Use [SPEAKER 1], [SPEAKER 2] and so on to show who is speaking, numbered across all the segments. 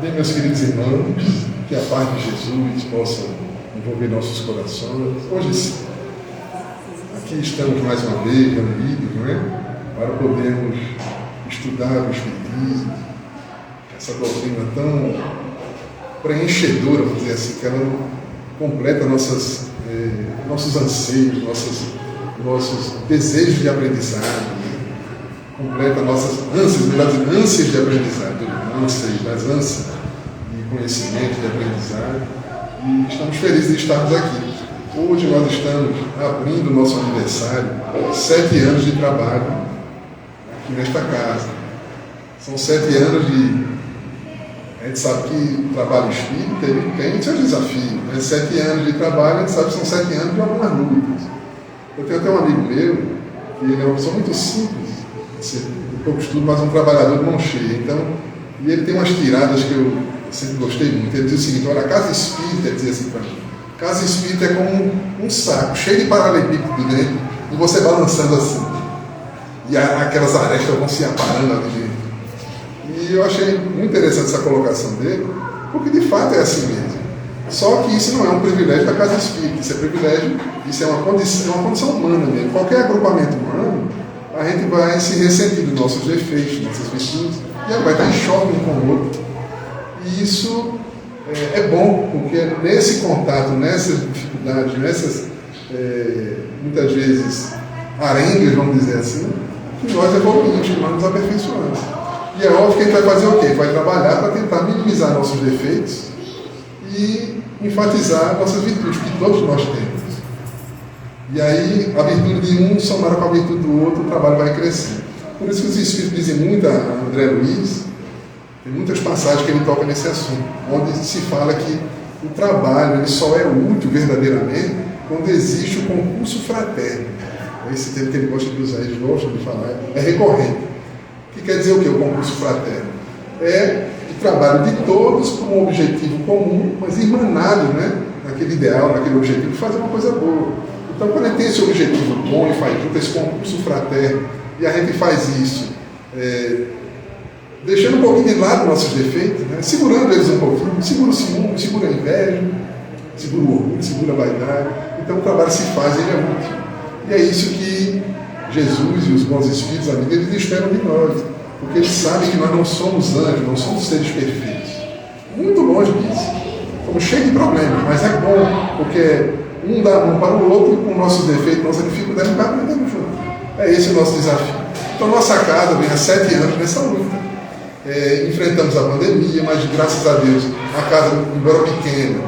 [SPEAKER 1] Bem, meus queridos irmãos, que a paz de Jesus possa envolver nossos corações. Hoje sim, aqui estamos mais uma vez reunidos, não é? Para podermos estudar o Espiritismo, essa doutrina tão preenchedora, vamos dizer assim, que ela completa nossos anseios, nossos desejos de aprendizado, completa nossas ânsias de aprendizado, ânsias de conhecimento, de aprendizado, e estamos felizes de estarmos aqui. Hoje nós estamos abrindo o nosso aniversário, 7 anos de trabalho aqui nesta casa. São 7 anos de... A gente sabe que o trabalho espírita tem seus desafios, né? 7 anos de trabalho, a gente sabe que são 7 anos de algumas lutas. Eu tenho até um amigo meu, que ele é uma pessoa muito simples, pouco estudo, mas um trabalhador de mão cheia. Então, e ele tem umas tiradas que eu sempre gostei muito. Ele diz o seguinte: olha, a casa espírita, ele dizia assim para mim, casa espírita é como um saco cheio de paralelepípedo dentro e você balançando assim. E aquelas arestas vão se aparando ali dentro. E eu achei muito interessante essa colocação dele, porque de fato é assim mesmo. Só que isso não é um privilégio da casa espírita, isso é privilégio, isso é uma condição humana mesmo. Qualquer agrupamento humano, a gente vai se ressentir dos nossos defeitos, nossas virtudes, e aí vai estar em choque um com o outro. E isso é bom, porque nesse contato, nessas dificuldades, muitas vezes, arengas, vamos dizer assim, que nós evoluímos, que nós nos aperfeiçoamos. E é óbvio que a gente vai fazer o quê? Vai trabalhar para tentar minimizar nossos defeitos e enfatizar nossas virtudes, que todos nós temos. E aí, a virtude de um somada com a virtude do outro, o trabalho vai crescer. Por isso que os Espíritos dizem muito a André Luiz, tem muitas passagens que ele toca nesse assunto, onde se fala que o trabalho ele só é útil verdadeiramente quando existe o concurso fraterno. Esse termo que ele gosta de usar, eles gostam de falar, é recorrente. O que quer dizer o quê? O concurso fraterno? É o trabalho de todos com um objetivo comum, mas irmanado, né? Naquele ideal, naquele objetivo de fazer uma coisa boa. Então, quando a gente tem esse objetivo bom e faz junto esse concurso fraterno, e a gente faz isso, deixando um pouquinho de lado nossos defeitos, né? Segurando eles um pouquinho, segura o ciúme, segura a inveja, segura o orgulho, segura a vaidade. Então, o trabalho se faz, ele é útil. E é isso que Jesus e os bons espíritos, amigos, eles esperam de nós, porque eles sabem que nós não somos anjos, não somos seres perfeitos. Muito longe disso. Estamos cheios de problemas, mas é bom, porque um dá a mão para o outro e com nossos defeitos, nossa dificuldade, vai aprendendo junto. É esse o nosso desafio. Então, nossa casa vem há 7 anos nessa luta. Enfrentamos a pandemia, mas graças a Deus, a casa, embora pequena,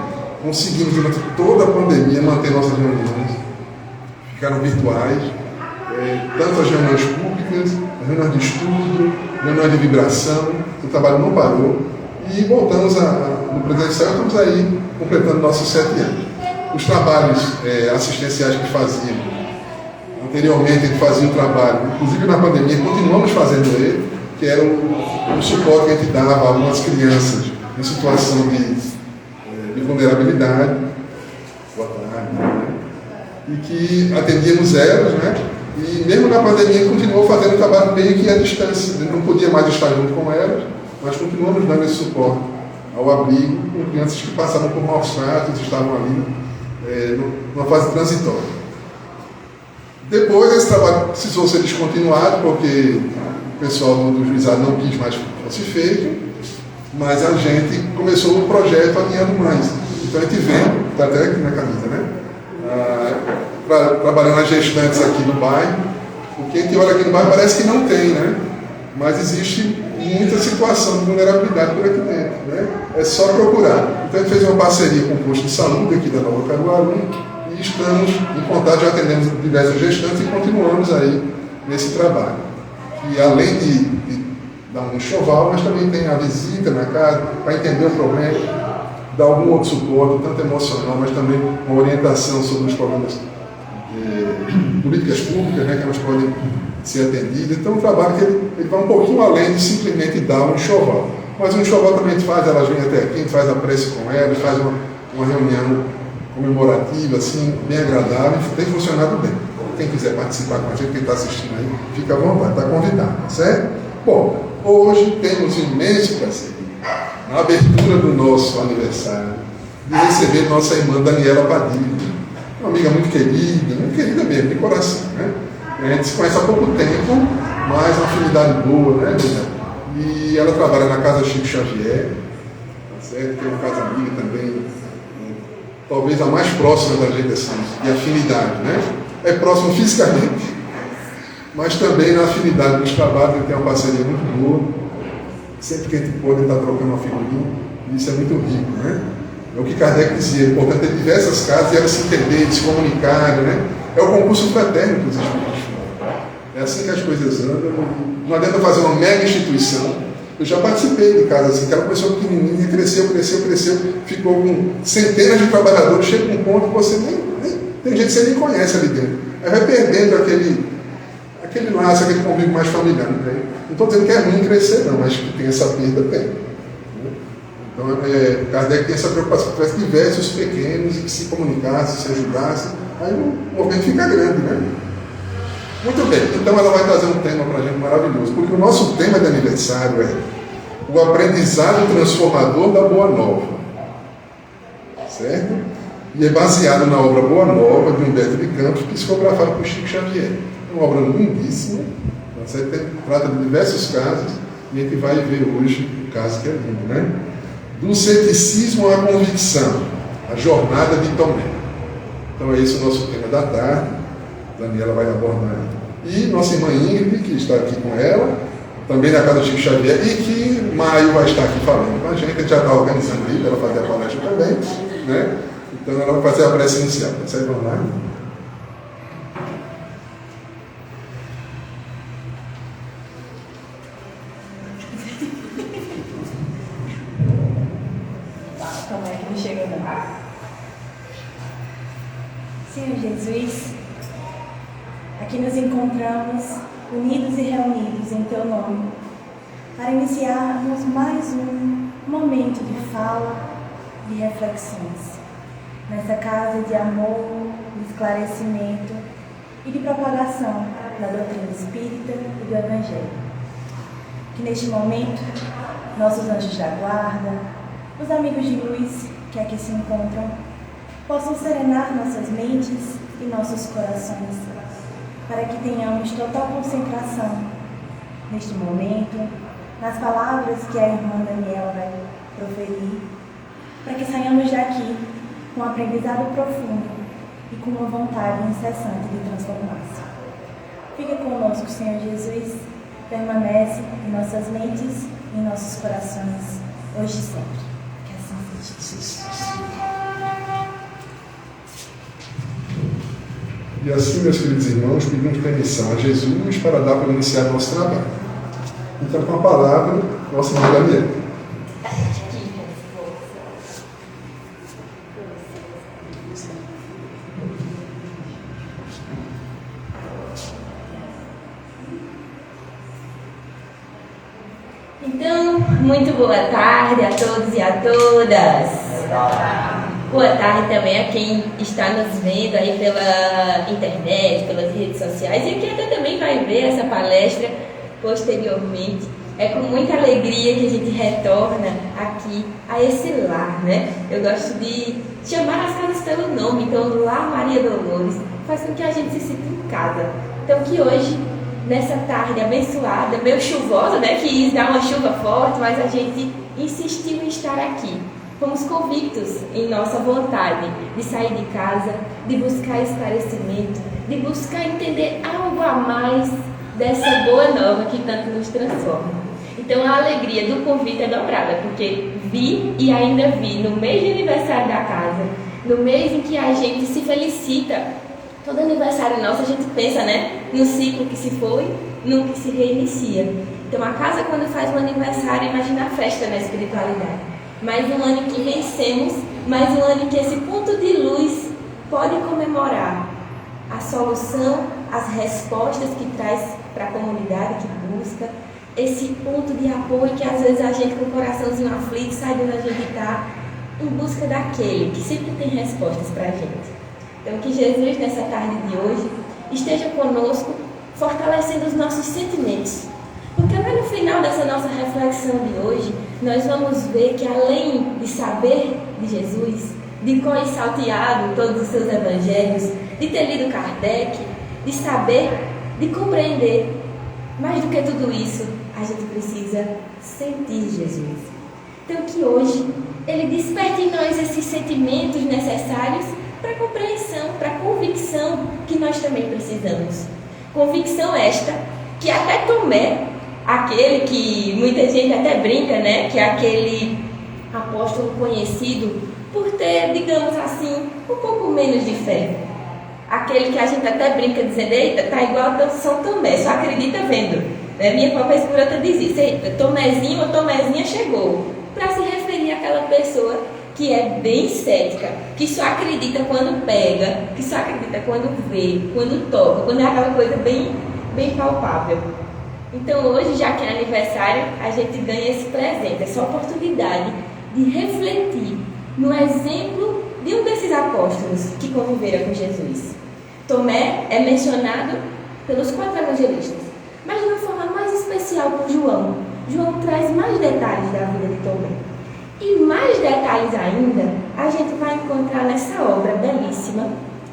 [SPEAKER 1] conseguimos durante toda a pandemia manter nossas reuniões. Ficaram virtuais, tanto as reuniões públicas, as reuniões de estudo, reuniões de vibração, o trabalho não parou. E voltamos no presencial, estamos aí completando nossos 7 anos. Os trabalhos assistenciais que faziam, anteriormente a gente fazia um trabalho, inclusive na pandemia, continuamos fazendo ele, que era o suporte que a gente dava a algumas crianças em situação de vulnerabilidade, boa tarde, né? E que atendíamos elas, né? E mesmo na pandemia continuou fazendo o trabalho meio que à distância, a gente não podia mais estar junto com elas, mas continuamos dando esse suporte ao abrigo com crianças que passavam por maus tratos, estavam ali numa fase transitória. Depois esse trabalho precisou ser descontinuado porque o pessoal do juizado não quis mais que fosse feito, mas a gente começou o projeto Alinhando Mães. Então a gente vem, está até aqui na camisa, né? Trabalhando as gestantes aqui no bairro, porque a gente olha aqui no bairro parece que não tem, né? Mas existe muita situação de vulnerabilidade por aqui dentro, né? É só procurar. Então a gente fez uma parceria com o posto de saúde aqui da Nova Caruaru e estamos em contato, já atendemos diversas gestantes e continuamos aí nesse trabalho. E além de dar um enxoval, mas também tem a visita na casa para entender o problema, dar algum outro suporte, tanto emocional, mas também uma orientação sobre os problemas políticas públicas, né, que elas podem ser atendidas. Então, um trabalho que ele vai um pouquinho além de simplesmente dar um enxoval. Mas o enxoval também a gente faz, elas vêm até aqui, a gente faz a prece com elas, faz uma reunião comemorativa, assim, bem agradável, e tem funcionado bem. Quem quiser participar com a gente, quem está assistindo aí, fica à vontade, está convidado, certo? Bom, hoje temos um imenso prazer na abertura do nosso aniversário, de receber nossa irmã Daniela Padilha, uma amiga muito querida mesmo, de coração, né? A gente se conhece há pouco tempo, mas uma afinidade boa, né, Daniela? E ela trabalha na Casa Chico Xavier, tá certo? Que é uma casa amiga também, né? Talvez a mais próxima da gente, assim, de afinidade, né? É próximo fisicamente, mas também na afinidade dos trabalhos, tem uma parceria muito boa. Sempre que a gente pode estar trocando uma figurinha, isso é muito rico, né? É o que Kardec dizia, é importante ter diversas casas e elas se entenderem, se comunicarem, né? É o concurso fraterno que os espíritos falam. É assim que as coisas andam. Não adianta fazer uma mega instituição. Eu já participei de casas assim, que ela começou pequenininha, cresceu, ficou com centenas de trabalhadores, chega um ponto que você nem tem gente que você nem conhece ali dentro. Aí vai perdendo aquele laço, aquele convívio mais familiar. Né? Não estou dizendo que é ruim crescer, não, mas que tem essa perda, tem. Né? Então, Kardec tem essa preocupação, que tivesse diversos pequenos e que se comunicassem, se ajudassem, aí o movimento fica grande, né? Muito bem, então ela vai trazer um tema para a gente maravilhoso, porque o nosso tema de aniversário é o aprendizado transformador da Boa Nova, certo? E é baseado na obra Boa Nova, de Humberto de Campos, psicografada por Chico Xavier. É uma obra lindíssima, trata de diversos casos, e a gente vai ver hoje um caso que é lindo, né? Do ceticismo à convicção, a jornada de Tomé. Então é esse o nosso tema da tarde. Daniela vai abordar. E nossa irmã Ingrid, que está aqui com ela, também da Casa Chico Xavier, e que Maio vai estar aqui falando com a gente já está organizando aí para ela fazer a palestra também, né? Então ela vai fazer a prece inicial. Vocês vão lá?
[SPEAKER 2] Como é que me chega agora? Senhor Jesus, aqui nos encontramos unidos e reunidos em Teu nome para iniciarmos mais um momento de fala, de reflexões nessa casa de amor, de esclarecimento e de propagação da doutrina espírita e do Evangelho. Que neste momento nossos anjos da guarda, os amigos de luz que aqui se encontram, possam serenar nossas mentes e nossos corações, para que tenhamos total concentração neste momento, nas palavras que a irmã Daniela vai proferir, para que saiamos daqui com um aprendizado profundo e com uma vontade incessante de transformar-se. Fica conosco, Senhor Jesus, permanece em nossas mentes e em nossos corações, hoje e sempre. Que assim seja.
[SPEAKER 1] E assim, meus queridos irmãos, pedimos permissão a Jesus para dar para iniciar nosso trabalho. Então, com a palavra, nossa irmã Daniela.
[SPEAKER 3] Então, muito boa tarde a todos e a todas. Boa tarde também a quem está nos vendo aí pela internet, pelas redes sociais e que até também vai ver essa palestra posteriormente. É com muita alegria que a gente retorna aqui a esse lar, né? Eu gosto de chamar as casas pelo nome, então Lar Maria Dolores faz com que a gente se sinta em casa. Então que hoje, nessa tarde abençoada, meio chuvosa, né? Que dá uma chuva forte, mas a gente insistiu em estar aqui. Fomos convictos em nossa vontade de sair de casa, de buscar esclarecimento, de buscar entender algo a mais dessa boa nova que tanto nos transforma. Então a alegria do convite é dobrada, porque vi e ainda vi no mês de aniversário da casa, no mês em que a gente se felicita. Todo aniversário nosso a gente pensa, né, no ciclo que se foi, no que se reinicia. Então a casa, quando faz um aniversário, imagina a festa na espiritualidade. Mais um ano que vencemos, mais um ano que esse ponto de luz pode comemorar a solução, as respostas que traz para a comunidade que busca, esse ponto de apoio que às vezes a gente com o coraçãozinho aflito sai de onde a gente está em busca daquele que sempre tem respostas para a gente. Então que Jesus nessa tarde de hoje esteja conosco, fortalecendo os nossos sentimentos. Porque no final dessa nossa reflexão de hoje, nós vamos ver que além de saber de Jesus, de cor e salteado todos os seus evangelhos, de ter lido Kardec, de saber, de compreender, mais do que tudo isso, a gente precisa sentir Jesus. Então que hoje Ele desperte em nós esses sentimentos necessários para a compreensão, para a convicção que nós também precisamos. Convicção esta que até Tomé, aquele que muita gente até brinca, né, que é aquele apóstolo conhecido por ter, digamos assim, um pouco menos de fé. Aquele que a gente até brinca dizendo, eita, tá igual a São Tomé, só acredita vendo. Né? Minha própria esposa diz isso, eita, Tomézinho ou Tomézinha chegou. Para se referir àquela pessoa que é bem cética, que só acredita quando pega, que só acredita quando vê, quando toca, quando é aquela coisa bem, bem palpável. Então hoje, já que é aniversário, a gente ganha esse presente, essa oportunidade de refletir no exemplo de um desses apóstolos que conviveram com Jesus. Tomé é mencionado pelos 4 evangelistas, mas de uma forma mais especial por João. João traz mais detalhes da vida de Tomé. E mais detalhes ainda a gente vai encontrar nessa obra belíssima,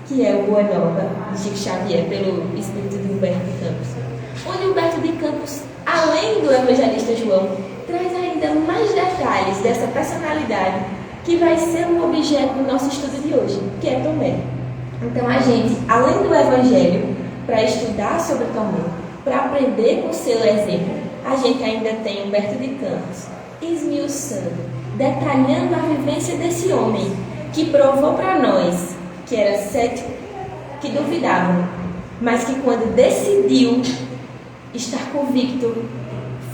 [SPEAKER 3] que é o Boa Nova, de Chico Xavier, pelo espírito de Humberto de Campos. Onde Humberto de Campos, além do evangelista João, traz ainda mais detalhes dessa personalidade que vai ser um objeto do nosso estudo de hoje, que é Tomé. Então a gente, além do Evangelho, para estudar sobre Tomé, para aprender com o seu exemplo, a gente ainda tem Humberto de Campos esmiuçando, detalhando a vivência desse homem que provou para nós que era cético, que duvidava, mas que quando decidiu estar convicto,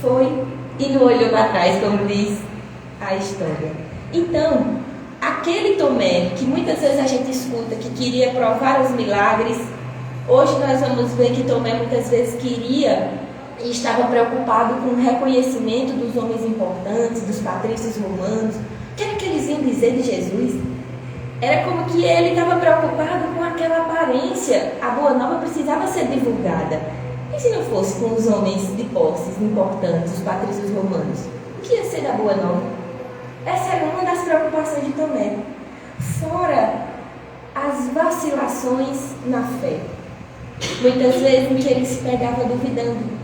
[SPEAKER 3] foi e não olhou para trás, como diz a história. Então, aquele Tomé que muitas vezes a gente escuta que queria provar os milagres, hoje nós vamos ver que Tomé muitas vezes queria e estava preocupado com o reconhecimento dos homens importantes, dos patrícios romanos. O que era que eles iam dizer de Jesus? Era como que ele estava preocupado com aquela aparência. A Boa Nova precisava ser divulgada. E se não fosse com os homens de posses importantes, os patrícios romanos? O que ia ser da Boa Nova? Essa era uma das preocupações de Tomé. Fora as vacilações na fé. Muitas vezes em que ele se pegava duvidando.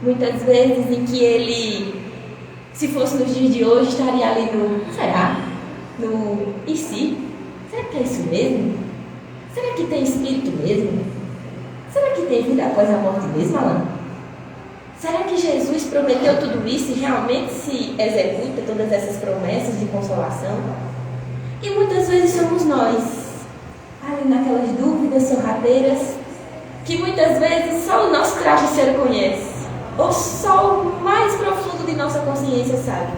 [SPEAKER 3] Muitas vezes em que ele, se fosse nos dias de hoje, estaria ali no será? No e se? Será que é isso mesmo? Será que tem espírito mesmo? Será que tem vida após a morte mesmo, Alan? Será que Jesus prometeu tudo isso e realmente se executa todas essas promessas de consolação? E muitas vezes somos nós, ali naquelas dúvidas sorrateiras, que muitas vezes só o nosso travesseiro conhece, ou só o mais profundo de nossa consciência sabe.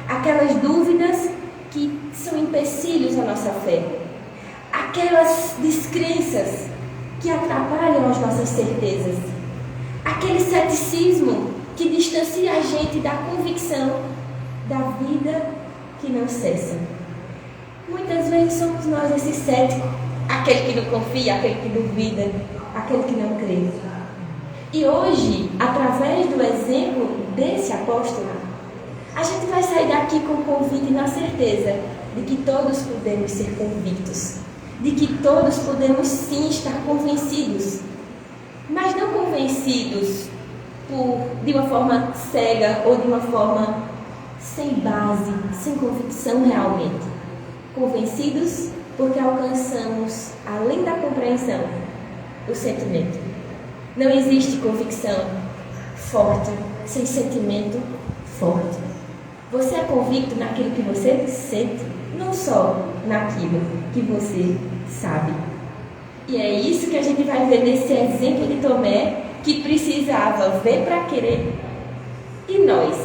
[SPEAKER 3] Aquelas dúvidas que são empecilhos à nossa fé, aquelas descrenças que atrapalham as nossas certezas, aquele ceticismo que distancia a gente da convicção da vida que não cessa. Muitas vezes somos nós esse cético, aquele que não confia, aquele que duvida, aquele que não crê. E hoje, através do exemplo desse apóstolo, a gente vai sair daqui com o convite e na certeza de que todos podemos ser convictos, de que todos podemos sim estar convencidos, mas não convencidos de uma forma cega ou de uma forma sem base, sem convicção realmente. Convencidos porque alcançamos, além da compreensão, o sentimento. Não existe convicção forte sem sentimento forte. Você é convicto naquilo que você sente, não só naquilo que você sabe. E é isso que a gente vai ver nesse exemplo de Tomé, que precisava ver para querer. E nós?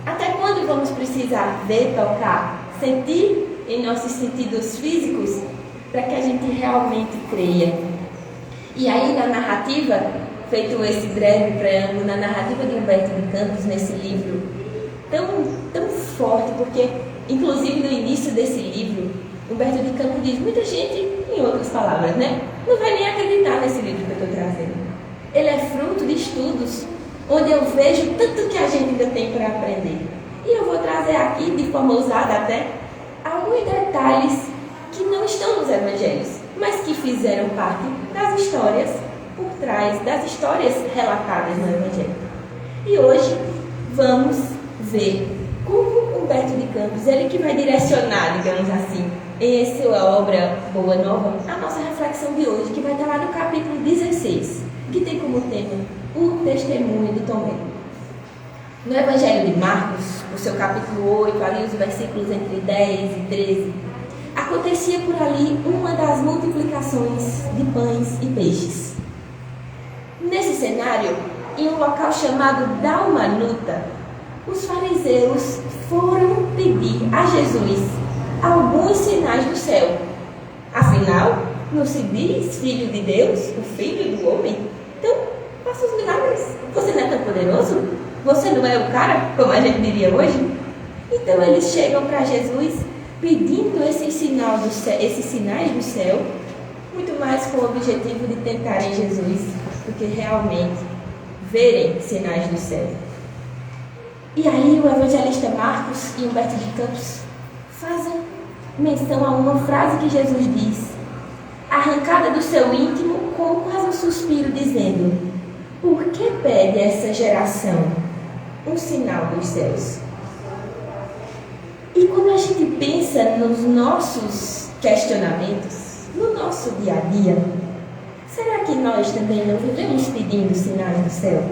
[SPEAKER 3] Até quando vamos precisar ver, tocar, sentir em nossos sentidos físicos para que a gente realmente creia? E aí na narrativa, feito esse breve preâmbulo, na narrativa de Humberto de Campos, nesse livro tão forte, porque inclusive no início desse livro, Humberto de Campos diz, muita gente, em outras palavras, né, não vai nem acreditar nesse livro que eu estou trazendo. Ele é fruto de estudos onde eu vejo tanto que a gente ainda tem para aprender. E eu vou trazer aqui, de forma ousada até, alguns detalhes que não estão nos evangelhos, mas que fizeram parte das histórias por trás das histórias relatadas no evangelho. E hoje vamos ver como Humberto de Campos, ele que vai direcionar, digamos assim, em sua obra Boa Nova, a nossa reflexão de hoje, que vai estar lá no capítulo 16, que tem como tema o testemunho de Tomé. No Evangelho de Marcos, o seu capítulo 8, ali os versículos entre 10 e 13, acontecia por ali uma das multiplicações de pães e peixes. Nesse cenário, em um local chamado Dalmanuta, os fariseus foram pedir a Jesus alguns sinais do céu. Afinal, não se diz filho de Deus, o filho do homem? Então, faça os milagres. Você não é tão poderoso? Você não é o cara, como a gente diria hoje? Então, eles chegam para Jesus pedindo esses sinais do céu, muito mais com o objetivo de tentarem Jesus do que realmente verem sinais do céu. E aí o evangelista Marcos e Humberto de Campos fazem menção a uma frase que Jesus diz, arrancada do seu íntimo com quase um suspiro, dizendo: por que pede essa geração um sinal dos céus? E quando a gente pensa nos nossos questionamentos, no nosso dia a dia, será que nós também não vivemos pedindo sinais do céu?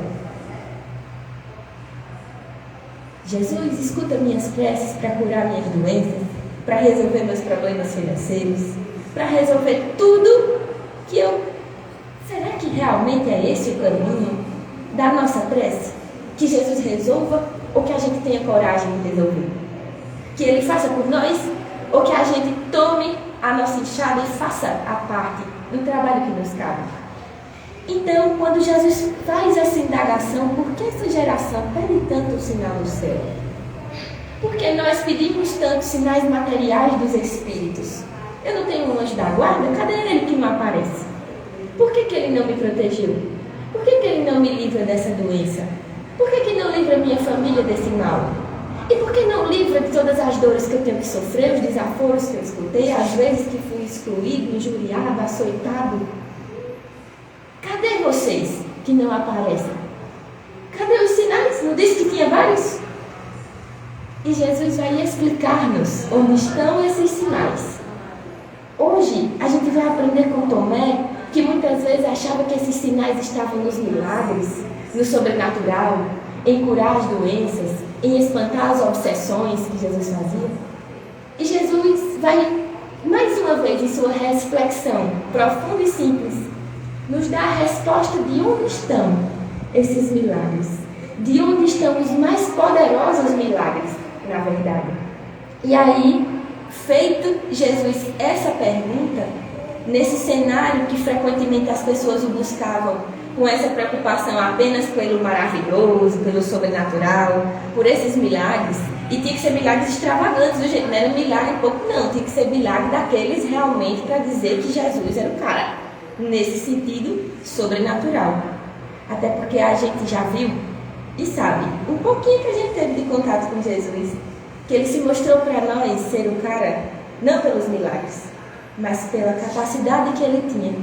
[SPEAKER 3] Jesus, escuta minhas preces para curar minhas doenças, para resolver meus problemas financeiros, para resolver tudo que eu... Será que realmente é esse o caminho da nossa prece? Que Jesus resolva ou que a gente tenha coragem de resolver? Que Ele faça por nós ou que a gente tome a nossa enxada e faça a parte do trabalho que nos cabe? Então, quando Jesus faz essa indagação, por que essa geração pede tanto o sinal do céu? Porque nós pedimos tantos sinais materiais dos Espíritos. Eu não tenho um anjo da guarda? Cadê ele que não aparece? Por que ele não me protegeu? Por que ele não me livra dessa doença? Por que não livra minha família desse mal? E por que não livra de todas as dores que eu tenho que sofrer, os desaforos que eu escutei, as vezes que fui excluído, injuriado, açoitado? Cadê vocês que não aparecem? Cadê os sinais? Não disse que tinha vários? E Jesus vai explicar-nos onde estão esses sinais. Hoje, a gente vai aprender com Tomé, que muitas vezes achava que esses sinais estavam nos milagres, no sobrenatural, em curar as doenças, em espantar as obsessões que Jesus fazia. E Jesus vai, mais uma vez, em sua reflexão profunda e simples, nos dá a resposta de onde estão esses milagres, de onde estão os mais poderosos milagres, na verdade. E aí, feito Jesus essa pergunta, nesse cenário que frequentemente as pessoas o buscavam com essa preocupação apenas pelo maravilhoso, pelo sobrenatural, por esses milagres, e tinha que ser milagres extravagantes, do jeito, não era um milagre pouco não, tinha que ser milagre daqueles realmente para dizer que Jesus era o cara, nesse sentido sobrenatural. Até porque a gente já viu e sabe, um pouquinho que a gente teve de contato com Jesus, que ele se mostrou para nós ser o cara, não pelos milagres, mas pela capacidade que ele tinha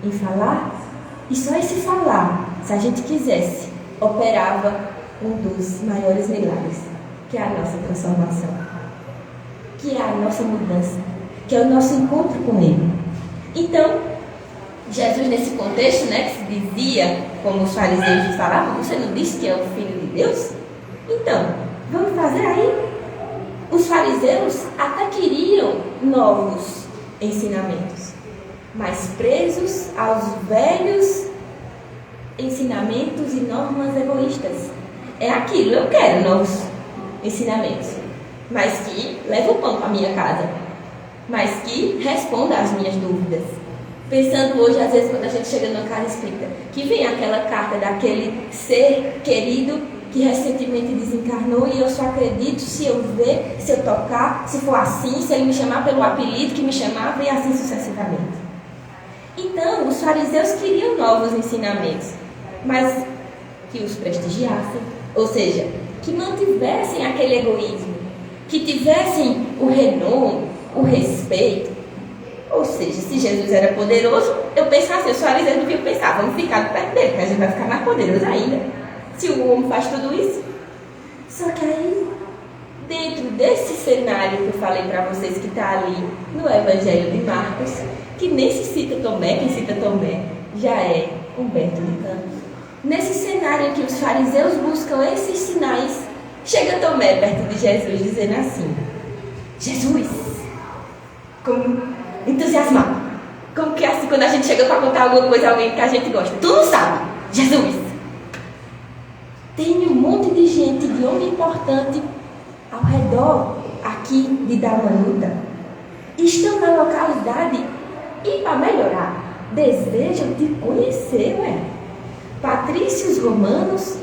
[SPEAKER 3] em falar, e só esse falar, se a gente quisesse, operava um dos maiores milagres, que é a nossa transformação, que é a nossa mudança, que é o nosso encontro com Ele. Então, Jesus, nesse contexto, né, que se dizia, como os fariseus falavam, você não disse que é o Filho de Deus? Então, vamos fazer aí? Os fariseus até queriam novos ensinamentos, mas presos aos velhos ensinamentos e normas egoístas. É aquilo, eu quero novos ensinamentos, mas que leve o pão para a minha casa, mas que responda às minhas dúvidas. Pensando hoje, às vezes, quando a gente chega numa casa espírita, que vem aquela carta daquele ser querido que recentemente desencarnou e eu só acredito se eu ver, se eu tocar, se for assim, se ele me chamar pelo apelido que me chamava e assim sucessivamente. Então, os fariseus queriam novos ensinamentos, mas que os prestigiassem, ou seja, que mantivessem aquele egoísmo, que tivessem o renome, o respeito. Ou seja, se Jesus era poderoso, eu pensava assim, os fariseus deviam pensar, vamos ficar perto dele, porque a gente vai ficar mais poderoso ainda, se o homem faz tudo isso. Só que aí, dentro desse cenário que eu falei para vocês, que está ali no Evangelho de Marcos, que nem se cita Tomé, quem cita Tomé já é Humberto de Campos. Nesse cenário em que os fariseus buscam esses sinais, chega Tomé perto de Jesus dizendo assim: Jesus, como entusiasmado, como que é assim quando a gente chega para contar alguma coisa a alguém que a gente gosta, tu não sabe, Jesus, tem um monte de gente, de homem importante ao redor aqui de Dalmanuta, estão na localidade e, para melhorar, desejam te conhecer, ué. Patrícios romanos,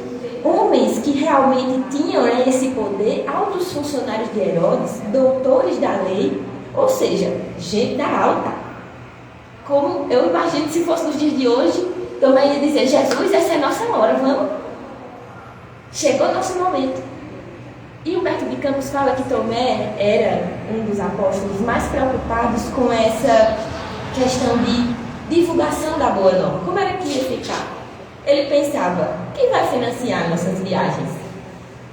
[SPEAKER 3] homens que realmente tinham esse poder, altos funcionários de Herodes, doutores da lei, ou seja, gente da alta. Como eu imagino se fosse nos dias de hoje, também ia dizer: Jesus, essa é a nossa hora, vamos. Chegou o nosso momento. E Humberto de Campos fala que Tomé era um dos apóstolos mais preocupados com essa questão de divulgação da Boa Nova. Como era que ia ficar? Ele pensava: quem vai financiar nossas viagens?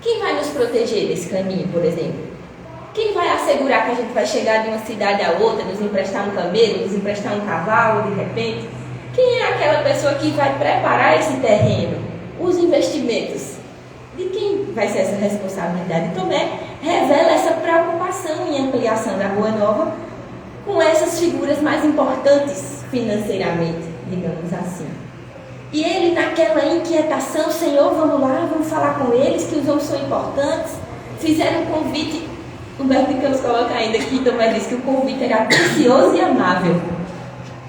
[SPEAKER 3] Quem vai nos proteger desse caminho, por exemplo? Quem vai assegurar que a gente vai chegar de uma cidade a outra, nos emprestar um camelo, nos emprestar um cavalo, de repente? Quem é aquela pessoa que vai preparar esse terreno? Os investimentos? De quem vai ser essa responsabilidade? Tomé revela essa preocupação em ampliação da Boa Nova com essas figuras mais importantes financeiramente, digamos assim. E ele, naquela inquietação: Senhor, vamos lá, vamos falar com eles, que os homens são importantes. Fizeram um convite. Humberto de Campos coloca ainda que Tomé diz que o convite era precioso e amável.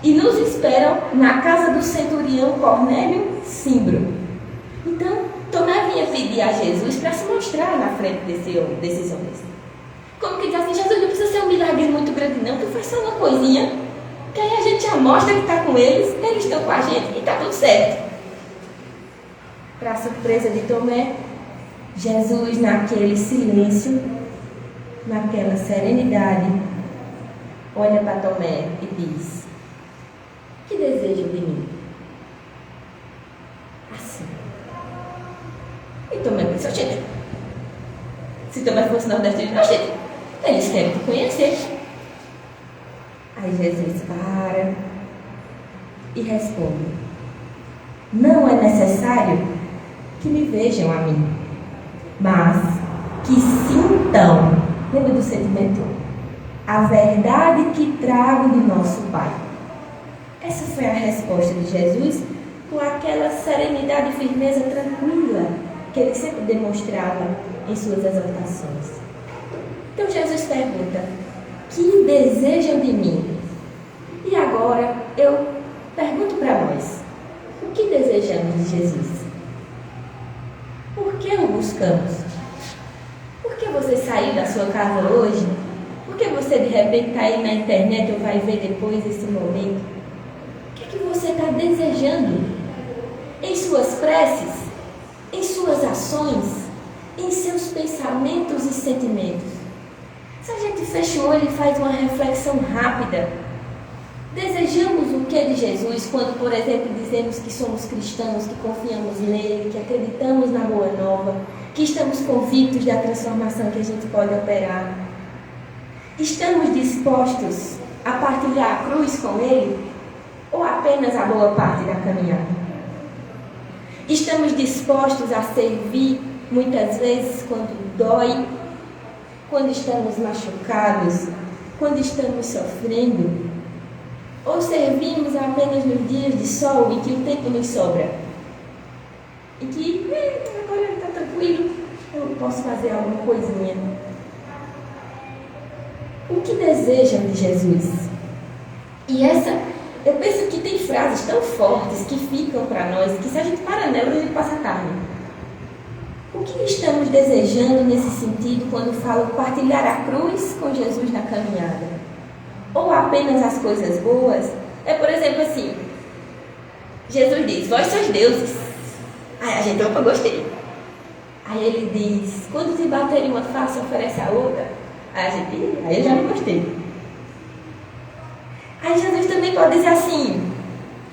[SPEAKER 3] E nos esperam na casa do centurião Cornélio Cimbro. Então, Tomé vinha pedir a Jesus para se mostrar na frente desses homens. Como que diz assim: Jesus, não precisa ser um milagre muito grande não, tu faz só uma coisinha, que aí a gente já mostra que está com eles estão com a gente e está tudo certo. Para a surpresa de Tomé, Jesus, naquele silêncio, naquela serenidade, olha para Tomé e diz: que desejam de mim? Assim. E Tomé pensou: gente, se Tomé fosse nordestino, não, gente, eles querem te conhecer. Aí Jesus para e responde: não é necessário que me vejam a mim, mas que sintam, lembra do sentimento? A verdade que trago de nosso Pai. Essa foi a resposta de Jesus, com aquela serenidade e firmeza tranquila que ele sempre demonstrava em suas exortações. Então Jesus pergunta: que desejam de mim? E agora eu pergunto para nós: o que desejamos de Jesus? Por que o buscamos? Por que você saiu da sua casa hoje? Por que você de repente está aí na internet ou vai ver depois esse momento? O que é que você está desejando? Em suas preces? Em suas ações? Em seus pensamentos e sentimentos? Se a gente fecha o olho e faz uma reflexão rápida, desejamos o que de Jesus quando, por exemplo, dizemos que somos cristãos, que confiamos nele, que acreditamos na Boa Nova, que estamos convictos da transformação que a gente pode operar? Estamos dispostos a partilhar a cruz com ele ou apenas a boa parte da caminhada? Estamos dispostos a servir muitas vezes quando dói, quando estamos machucados, quando estamos sofrendo? Ou servimos apenas nos dias de sol em que o tempo nos sobra? E que agora está tranquilo, eu posso fazer alguma coisinha. O que desejam de Jesus? E eu penso que tem frases tão fortes que ficam para nós, que se a gente para nelas, a gente passa tarde. O que estamos desejando nesse sentido quando falo partilhar a cruz com Jesus na caminhada? Ou apenas as coisas boas? É, por exemplo, assim, Jesus diz: vós sois deuses. Aí a gente, opa, gostei. Aí ele diz, quando te bater em uma face, oferece a outra. Aí eu já não gostei. Aí Jesus também pode dizer assim,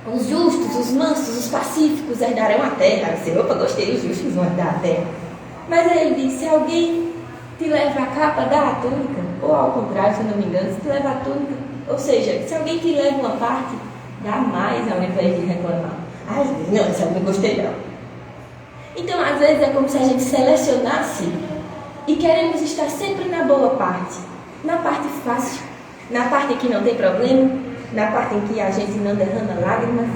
[SPEAKER 3] os justos, os mansos, os pacíficos herdarão a terra. Aí você, opa, gostei, os justos vão herdar a terra. Mas aí ele diz, se alguém te leva a capa, dá a túnica. Ou ao contrário, se eu não me engano, se te leva a túnica. Ou seja, se alguém te leva uma parte, dá mais ao invés de reclamar. Não, isso eu não gostei não. Então, às vezes, é como se a gente selecionasse e queremos estar sempre na boa parte. Na parte fácil, na parte em que não tem problema, na parte em que a gente não derrama lágrimas,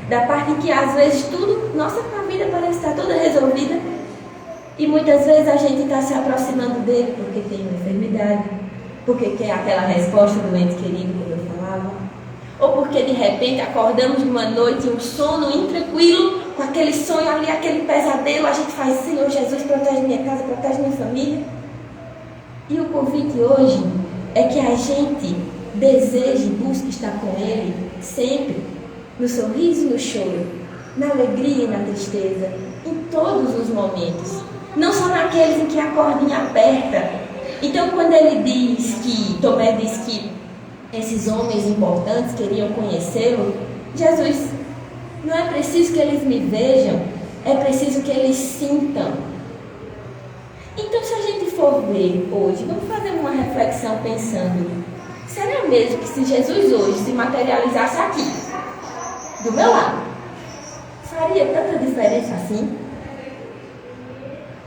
[SPEAKER 3] da parte em que, às vezes, tudo, nossa vida parece estar toda resolvida. E muitas vezes a gente está se aproximando dele porque tem uma enfermidade, porque quer aquela resposta do ente querido, como eu falava, ou porque de repente acordamos numa noite, um sono intranquilo, com aquele sonho ali, aquele pesadelo, a gente faz, Senhor Jesus, protege minha casa, protege minha família. E o convite hoje é que a gente deseje e busque estar com Ele sempre, no sorriso e no choro, na alegria e na tristeza, em todos os momentos, não só naqueles em que a cordinha aperta. Então, quando ele diz que, Tomé diz que esses homens importantes queriam conhecê-lo, Jesus, não é preciso que eles me vejam, é preciso que eles sintam. Então, se a gente for ver hoje, vamos fazer uma reflexão pensando, será mesmo que se Jesus hoje se materializasse aqui, do meu lado, faria tanta diferença assim?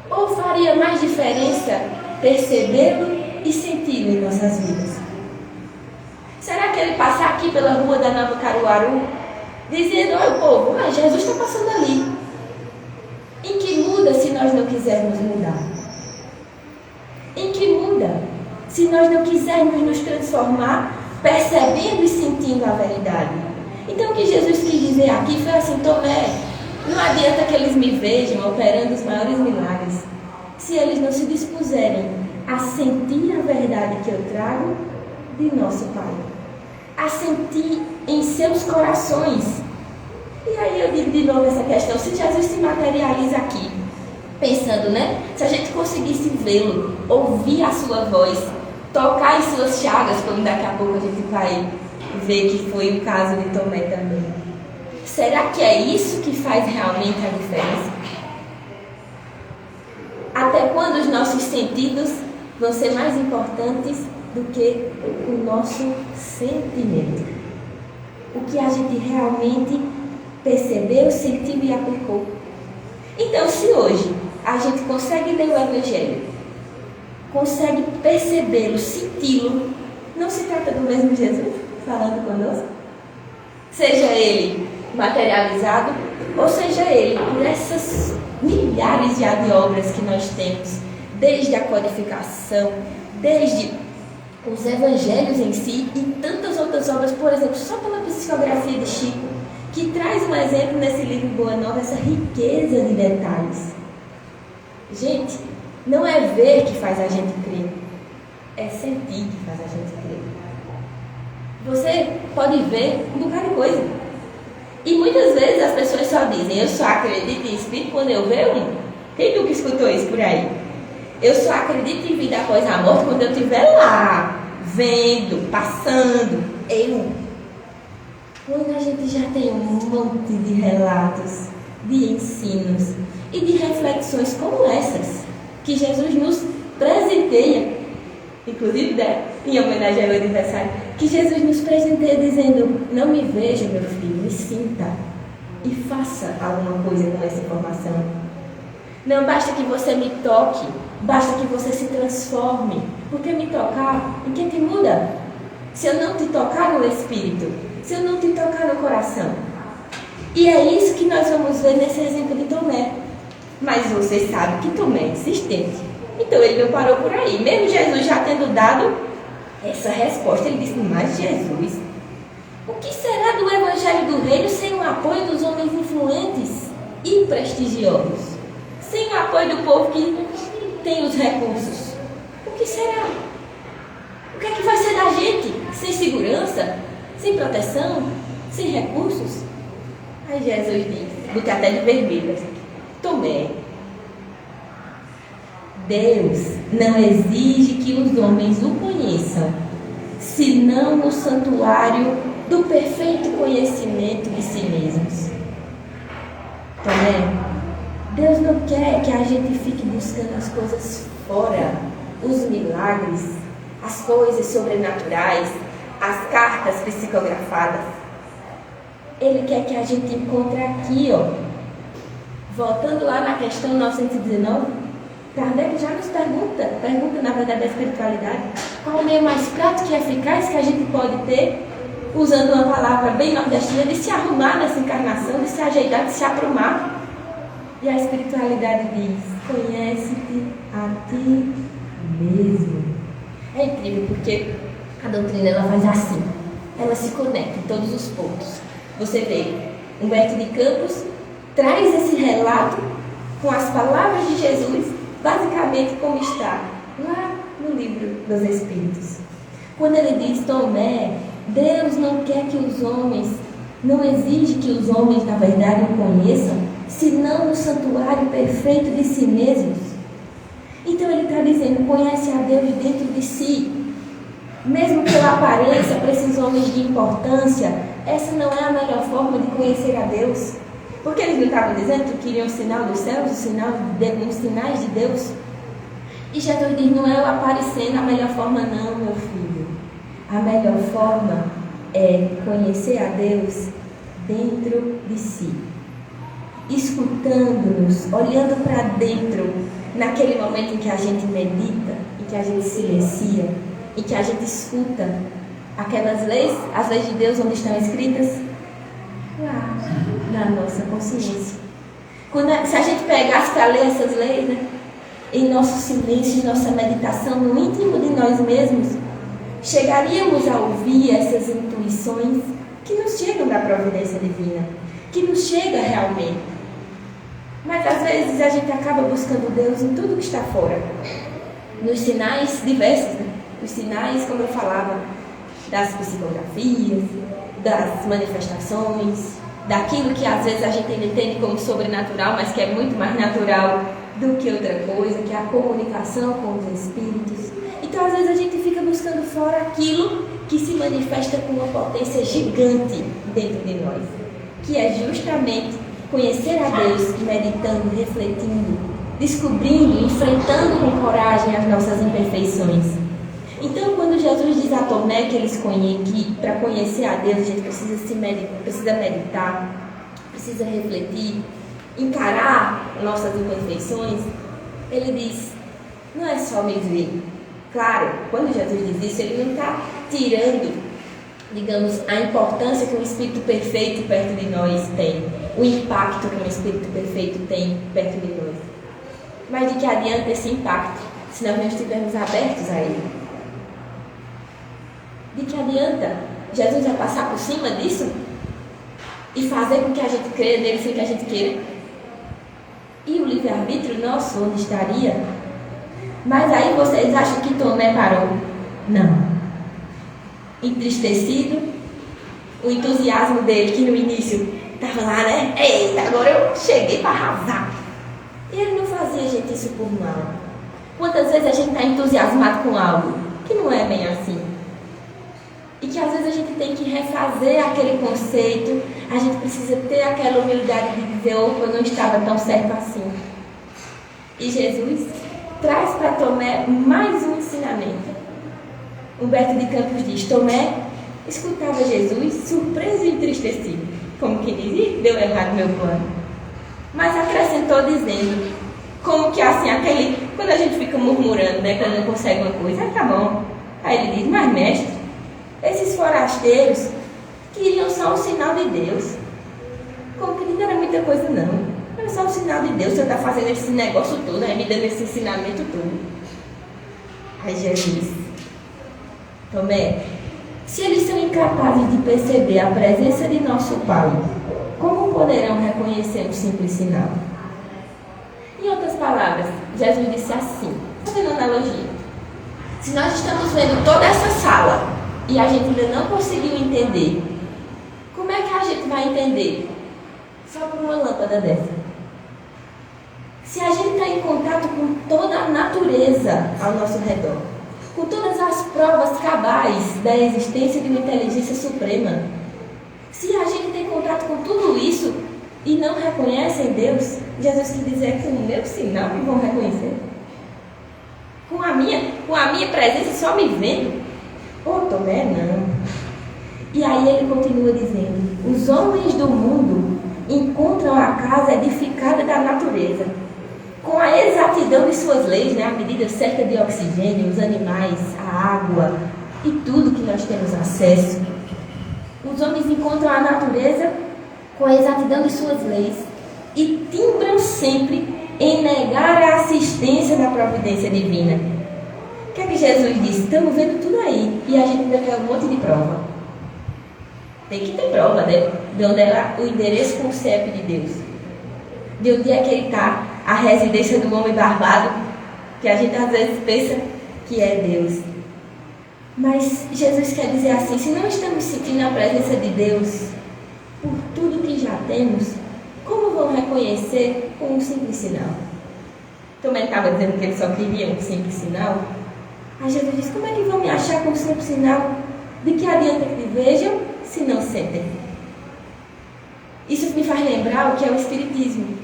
[SPEAKER 3] Ou faria mais diferença percebê-lo e senti-lo em nossas vidas? Será que ele passar aqui pela rua da Nova Caruaru, dizendo, olha o povo, Jesus está passando ali. Em que muda se nós não quisermos mudar? Em que muda se nós não quisermos nos transformar, percebendo e sentindo a verdade? Então o que Jesus quis dizer aqui foi assim, Tomé, não adianta que eles me vejam operando os maiores milagres, se eles não se dispuserem a sentir a verdade que eu trago de nosso Pai, a sentir em seus corações. E aí eu digo de novo essa questão, se Jesus se materializa aqui, pensando, né? Se a gente conseguisse vê-lo, ouvir a sua voz, tocar em suas chagas, como daqui a pouco a gente vai ver que foi o caso de Tomé também. Será que é isso que faz realmente a diferença? Até quando os nossos sentidos vão ser mais importantes do que o nosso sentimento? O que a gente realmente percebeu, sentiu e aplicou. Então, se hoje a gente consegue ler o Evangelho, consegue percebê-lo, senti-lo, não se trata do mesmo Jesus falando conosco? Seja ele materializado, ou seja ele por essas milhares de obras que nós temos, desde a codificação, desde os evangelhos em si e tantas outras obras, por exemplo, só pela psicografia de Chico, que traz um exemplo nesse livro Boa Nova, essa riqueza de detalhes. Gente, não é ver que faz a gente crer, é sentir que faz a gente crer. Você pode ver um bocado de coisa. E muitas vezes as pessoas só dizem, eu só acredito em espírito quando eu vejo um. Quem nunca escutou isso por aí? Eu só acredito em vida após a morte quando eu estiver lá, vendo, passando. Quando a gente já tem um monte de relatos, de ensinos e de reflexões como essas, que Jesus nos presenteia, inclusive em homenagem ao aniversário, que Jesus nos presenteia dizendo, não me veja, meu filho, me sinta e faça alguma coisa com essa informação. Não basta que você me toque, basta que você se transforme, porque me tocar, em que te muda? Se eu não te tocar no espírito, se eu não te tocar no coração. E é isso que nós vamos ver nesse exemplo de Tomé. Mas você sabe que Tomé é insistente. Então ele não parou por aí. Mesmo Jesus já tendo dado essa resposta, ele disse, mas Jesus, o que será do evangelho do reino sem o apoio dos homens influentes e prestigiosos? Sem o apoio do povo que tem os recursos? O que será? O que é que vai ser da gente? Sem segurança? Sem proteção? Sem recursos? Aí Jesus diz, botou até de vermelho, Tomé, Deus não exige que os homens o conheçam, senão no santuário do perfeito conhecimento de si mesmos. Também, Deus não quer que a gente fique buscando as coisas fora, os milagres, as coisas sobrenaturais, as cartas psicografadas. Ele quer que a gente encontre aqui, voltando lá na questão 919, Kardec já nos pergunta na verdade da espiritualidade, qual o meio mais prático e eficaz que a gente pode ter, usando uma palavra bem nordestina, de se arrumar nessa encarnação, de se ajeitar, de se aprumar. E a espiritualidade diz: conhece-te a ti mesmo. É incrível porque a doutrina ela faz assim, ela se conecta em todos os pontos. Você vê, Humberto de Campos traz esse relato com as palavras de Jesus, basicamente como está lá no livro dos Espíritos. Quando ele diz: Tomé, Deus não quer que os homens, não exige que os homens na verdade o conheçam, senão no santuário perfeito de si mesmos. Então ele está dizendo: conhece a Deus dentro de si. Mesmo pela aparência, para esses homens de importância, essa não é a melhor forma de conhecer a Deus. Porque eles não estavam dizendo que queriam o sinal dos céus, os sinais de Deus? E Jesus diz: não é o aparecendo a melhor forma não, meu filho. A melhor forma é conhecer a Deus dentro de si. Escutando-nos, olhando para dentro, naquele momento em que a gente medita, em que a gente silencia, em que a gente escuta aquelas leis, as leis de Deus onde estão escritas? Lá, na nossa consciência. Se a gente pegasse para ler essas leis, em nosso silêncio, em nossa meditação, no íntimo de nós mesmos, chegaríamos a ouvir essas intuições que nos chegam da providência divina, que nos chega realmente. Mas às vezes a gente acaba buscando Deus em tudo que está fora, nos sinais diversos, os sinais, como eu falava, das psicografias, das manifestações, daquilo que às vezes a gente entende como sobrenatural, mas que é muito mais natural do que outra coisa, que é a comunicação com os espíritos. Então às vezes a gente fica buscando fora aquilo que se manifesta com uma potência gigante dentro de nós, que é justamente conhecer a Deus, meditando, refletindo, descobrindo, enfrentando com coragem as nossas imperfeições. Então, quando Jesus diz a Tomé que para conhecer a Deus a gente precisa meditar, precisa refletir, encarar nossas imperfeições, ele diz: não é só me ver. Claro, quando Jesus diz isso, ele não está tirando, digamos, a importância que um Espírito perfeito perto de nós tem, o impacto que um Espírito perfeito tem perto de nós. Mas de que adianta esse impacto se nós não estivermos abertos a ele? De que adianta Jesus vai passar por cima disso e fazer com que a gente creia nele sem que a gente queira? E o livre-arbítrio nosso, onde estaria? Mas aí vocês acham que Tomé parou? Não. Entristecido, o entusiasmo dele, que no início estava lá, eita, agora eu cheguei para arrasar. E ele não fazia, gente, isso por mal. Quantas vezes a gente está entusiasmado com algo que não é bem assim? E que às vezes a gente tem que refazer aquele conceito, a gente precisa ter aquela humildade de dizer: opa, não estava tão certo assim. E Jesus traz para Tomé mais um ensinamento. Humberto de Campos diz: Tomé escutava Jesus surpreso e entristecido, como que diz: deu errado meu plano. Mas acrescentou dizendo, como que assim, quando a gente fica murmurando, quando não consegue uma coisa, tá bom. Aí ele diz: mas mestre, esses forasteiros queriam só um sinal de Deus. Como que não era muita coisa não. Era só um sinal de Deus. Você está fazendo esse negócio todo, me dando esse ensinamento todo. Aí Jesus: Tomé, se eles são incapazes de perceber a presença de nosso Pai, como poderão reconhecer um simples sinal? Em outras palavras, Jesus disse assim, fazendo analogia: se nós estamos vendo toda essa sala e a gente ainda não conseguiu entender, como é que a gente vai entender só por uma lâmpada dessa? Se a gente está em contato com toda a natureza ao nosso redor, com todas as provas cabais da existência de uma inteligência suprema, se a gente tem contato com tudo isso e não reconhece em Deus, Jesus quer dizer que o meu sinal que vão reconhecer. Com a minha presença só me vendo? Tomé, não. E aí ele continua dizendo: os homens do mundo encontram a casa edificada da natureza, com a exatidão de suas leis, a medida certa de oxigênio, os animais, a água e tudo que nós temos acesso. Os homens encontram a natureza com a exatidão de suas leis e timbram sempre em negar a assistência da providência divina. O que é que Jesus disse? Estamos vendo tudo aí e a gente ainda quer um monte de prova. Tem que ter prova, de onde é o endereço com o CEP de Deus. De onde é que ele está, a residência do homem barbado, que a gente às vezes pensa que é Deus. Mas Jesus quer dizer assim: se não estamos sentindo a presença de Deus por tudo que já temos, como vão reconhecer com um simples sinal? Tomé estava dizendo que ele só queria um simples sinal. Aí Jesus diz: como é que vão me achar com um simples sinal? De que adianta que vejam se não sentem? Isso me faz lembrar o que é o Espiritismo.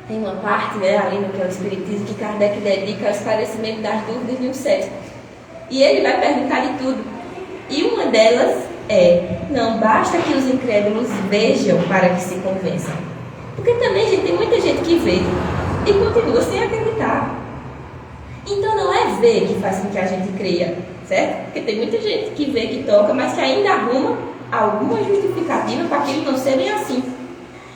[SPEAKER 3] Tem uma parte ali no que é o Espiritismo que Kardec dedica ao esclarecimento das dúvidas de um cético. E ele vai perguntar de tudo. E uma delas é: não basta que os incrédulos vejam para que se convençam. Porque também, gente, tem muita gente que vê e continua sem acreditar. Então não é ver que faz com que a gente creia, certo? Porque tem muita gente que vê, que toca, mas que ainda arruma alguma justificativa para aquilo não ser bem assim.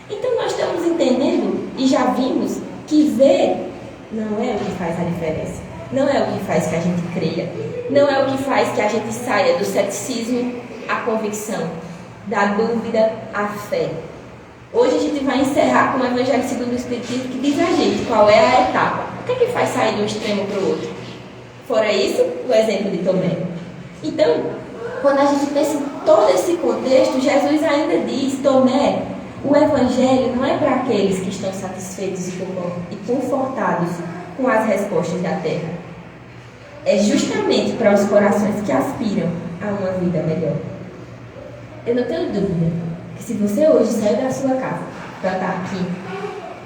[SPEAKER 3] Então nós estamos entendendo e já vimos que ver não é o que faz a diferença. Não é o que faz que a gente creia. Não é o que faz que a gente saia do ceticismo à convicção, da dúvida à fé. Hoje a gente vai encerrar com o Evangelho segundo o Espiritismo, que diz a gente qual é a etapa. O que é que faz sair de um extremo para o outro? Fora isso, o exemplo de Tomé. Então, quando a gente pensa em todo esse contexto, Jesus ainda diz: Tomé, o Evangelho não é para aqueles que estão satisfeitos e confortados com as respostas da terra. É justamente para os corações que aspiram a uma vida melhor. Eu não tenho dúvida que se você hoje saiu da sua casa para estar aqui,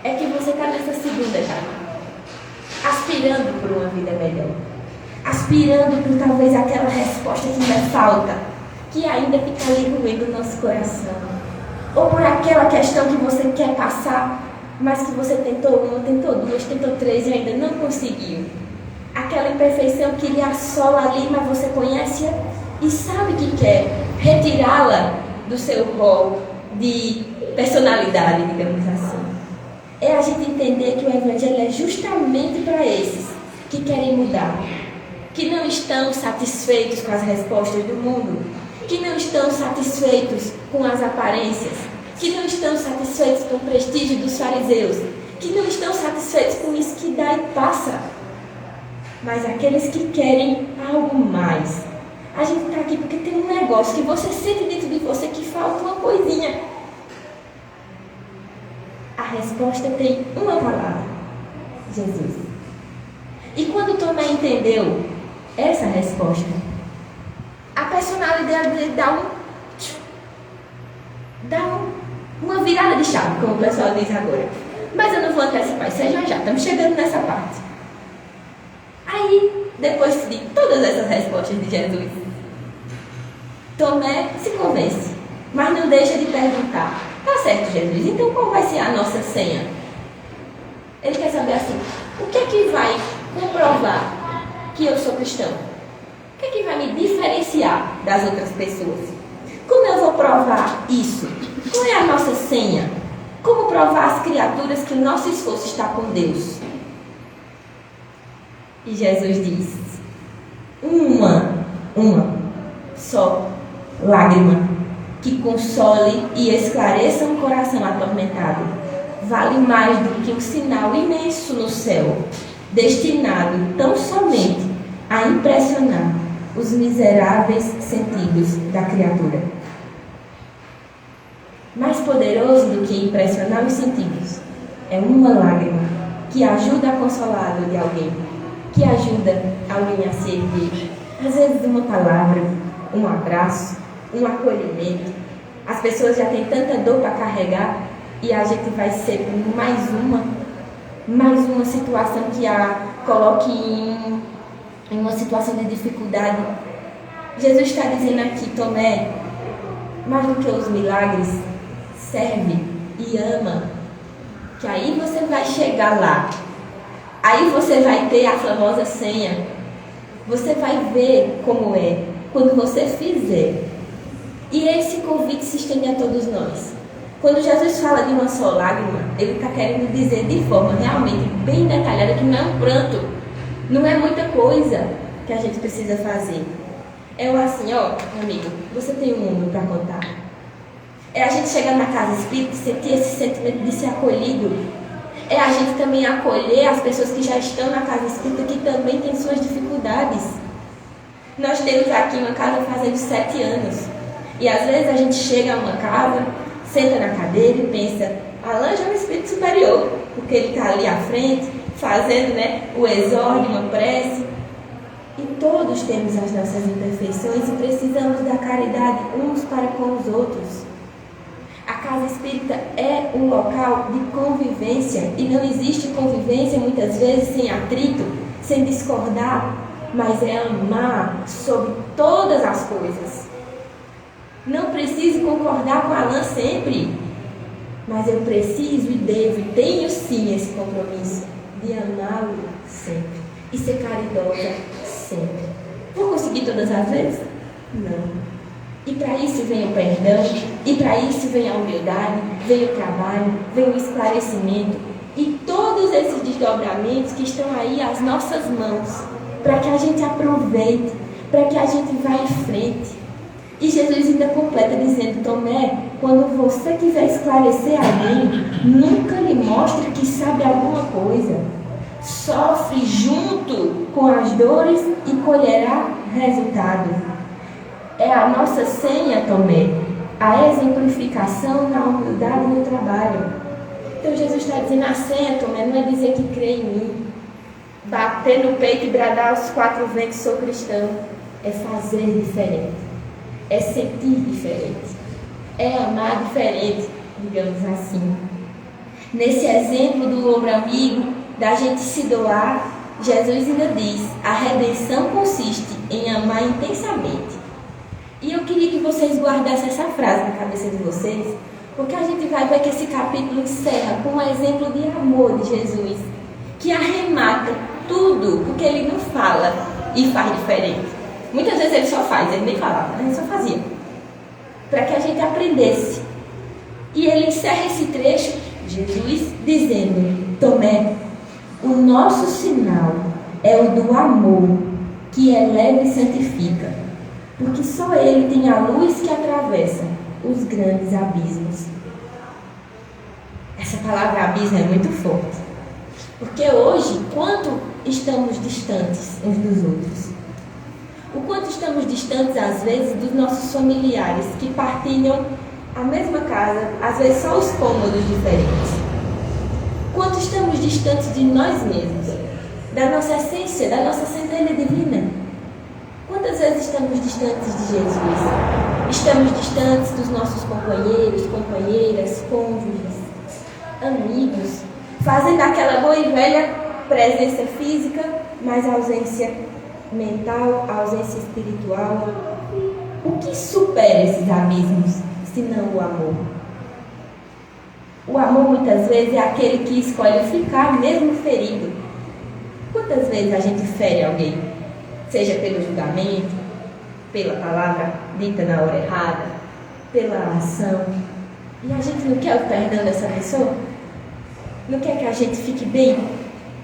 [SPEAKER 3] é que você está nessa segunda etapa, aspirando por uma vida melhor, aspirando por talvez aquela resposta que ainda falta, que ainda fica ali doendo o nosso coração, ou por aquela questão que você quer passar, mas que você tentou uma, tentou duas, tentou três e ainda não conseguiu. Aquela imperfeição que lhe assola ali, mas você conhece-a e sabe que quer retirá-la do seu rol de personalidade, digamos assim. É a gente entender que o Evangelho é justamente para esses que querem mudar, que não estão satisfeitos com as respostas do mundo, que não estão satisfeitos com as aparências, que não estão satisfeitos com o prestígio dos fariseus, que não estão satisfeitos com isso que dá e passa, mas aqueles que querem algo mais. A gente está aqui porque tem um negócio que você sente dentro de você que falta uma coisinha. A resposta tem uma palavra: Jesus. E quando Tomé entendeu essa resposta, a personalidade dele dá uma virada de chave, como o pessoal diz agora. Mas eu não vou antecipar isso já, estamos chegando nessa parte. Aí, depois de todas essas respostas de Jesus, Tomé se convence, mas não deixa de perguntar: tá certo, Jesus, então qual vai ser a nossa senha? Ele quer saber assim: o que é que vai comprovar que eu sou cristão? O que é que vai me diferenciar das outras pessoas? Como eu vou provar isso? Qual é a nossa senha? Como provar às criaturas que o nosso esforço está com Deus? E Jesus diz: uma só lágrima que console e esclareça um coração atormentado vale mais do que um sinal imenso no céu, destinado tão somente a impressionar os miseráveis sentidos da criatura. Mais poderoso do que impressionar os sentidos é uma lágrima que ajuda a consolar a dor de alguém, que ajuda alguém a se erguer. Às vezes uma palavra, um abraço, um acolhimento. As pessoas já têm tanta dor para carregar e a gente vai ser mais uma situação que a coloque em uma situação de dificuldade. Jesus está dizendo aqui, Tomé, mais do que os milagres, serve e ama, que aí você vai chegar lá. Aí você vai ter a famosa senha. Você vai ver como é quando você fizer. E esse convite se estende a todos nós. Quando Jesus fala de uma só lágrima, ele está querendo dizer de forma realmente bem detalhada que não é um pranto, não é muita coisa que a gente precisa fazer. É assim, ó, amigo, você tem um mundo para contar. É a gente chegar na casa espírita e sentir esse sentimento de ser acolhido. É a gente também acolher as pessoas que já estão na casa espírita, que também têm suas dificuldades. Nós temos aqui uma casa fazendo 7 anos. E às vezes a gente chega a uma casa, senta na cadeira e pensa, Alain já é um espírito superior, porque ele está ali à frente, fazendo, o exórdio, uma prece. E todos temos as nossas imperfeições e precisamos da caridade uns para com os outros. A casa espírita é um local de convivência e não existe convivência muitas vezes sem atrito, sem discordar, mas é amar sobre todas as coisas. Não preciso concordar com Alain sempre, mas eu preciso e devo e tenho sim esse compromisso de amá-lo sempre e ser caridosa sempre. Vou conseguir todas as vezes? Não. E para isso vem o perdão, e para isso vem a humildade, vem o trabalho, vem o esclarecimento e todos esses desdobramentos que estão aí às nossas mãos, para que a gente aproveite, para que a gente vá em frente. E Jesus ainda completa dizendo, Tomé, quando você quiser esclarecer alguém, nunca lhe mostre que sabe alguma coisa. Sofre junto com as dores e colherá resultado. É a nossa senha, Tomé, a exemplificação na humildade no trabalho. Então Jesus está dizendo, a senha, Tomé, não é dizer que crê em mim, bater no peito e bradar aos 4 ventos, sou cristão. É fazer diferente, é sentir diferente, é amar diferente, digamos assim. Nesse exemplo do ombro amigo, da gente se doar, Jesus ainda diz, a redenção consiste em amar intensamente. E eu queria que vocês guardassem essa frase na cabeça de vocês, porque a gente vai ver que esse capítulo encerra com um exemplo de amor de Jesus, que arremata tudo, porque ele não fala e faz diferente. Muitas vezes ele só faz, ele nem falava, ele só fazia, para que a gente aprendesse. E ele encerra esse trecho, Jesus, dizendo, Tomé, o nosso sinal é o do amor, que eleva e santifica, porque só ele tem a luz que atravessa os grandes abismos. Essa palavra abismo é muito forte, porque hoje, quanto estamos distantes uns dos outros? O quanto estamos distantes, às vezes, dos nossos familiares que partilham a mesma casa, às vezes só os cômodos diferentes. Quanto estamos distantes de nós mesmos, da nossa essência, da nossa centelha divina. Quantas vezes estamos distantes de Jesus? Estamos distantes dos nossos companheiros, companheiras, cônjuges, amigos, fazendo aquela boa e velha presença física, mas ausência mental, ausência espiritual. O que supera esses abismos, se não o amor? O amor muitas vezes é aquele que escolhe ficar mesmo ferido. Quantas vezes a gente fere alguém? Seja pelo julgamento, pela palavra dita na hora errada, pela ação. E a gente não quer o perdão dessa pessoa? Não quer que a gente fique bem?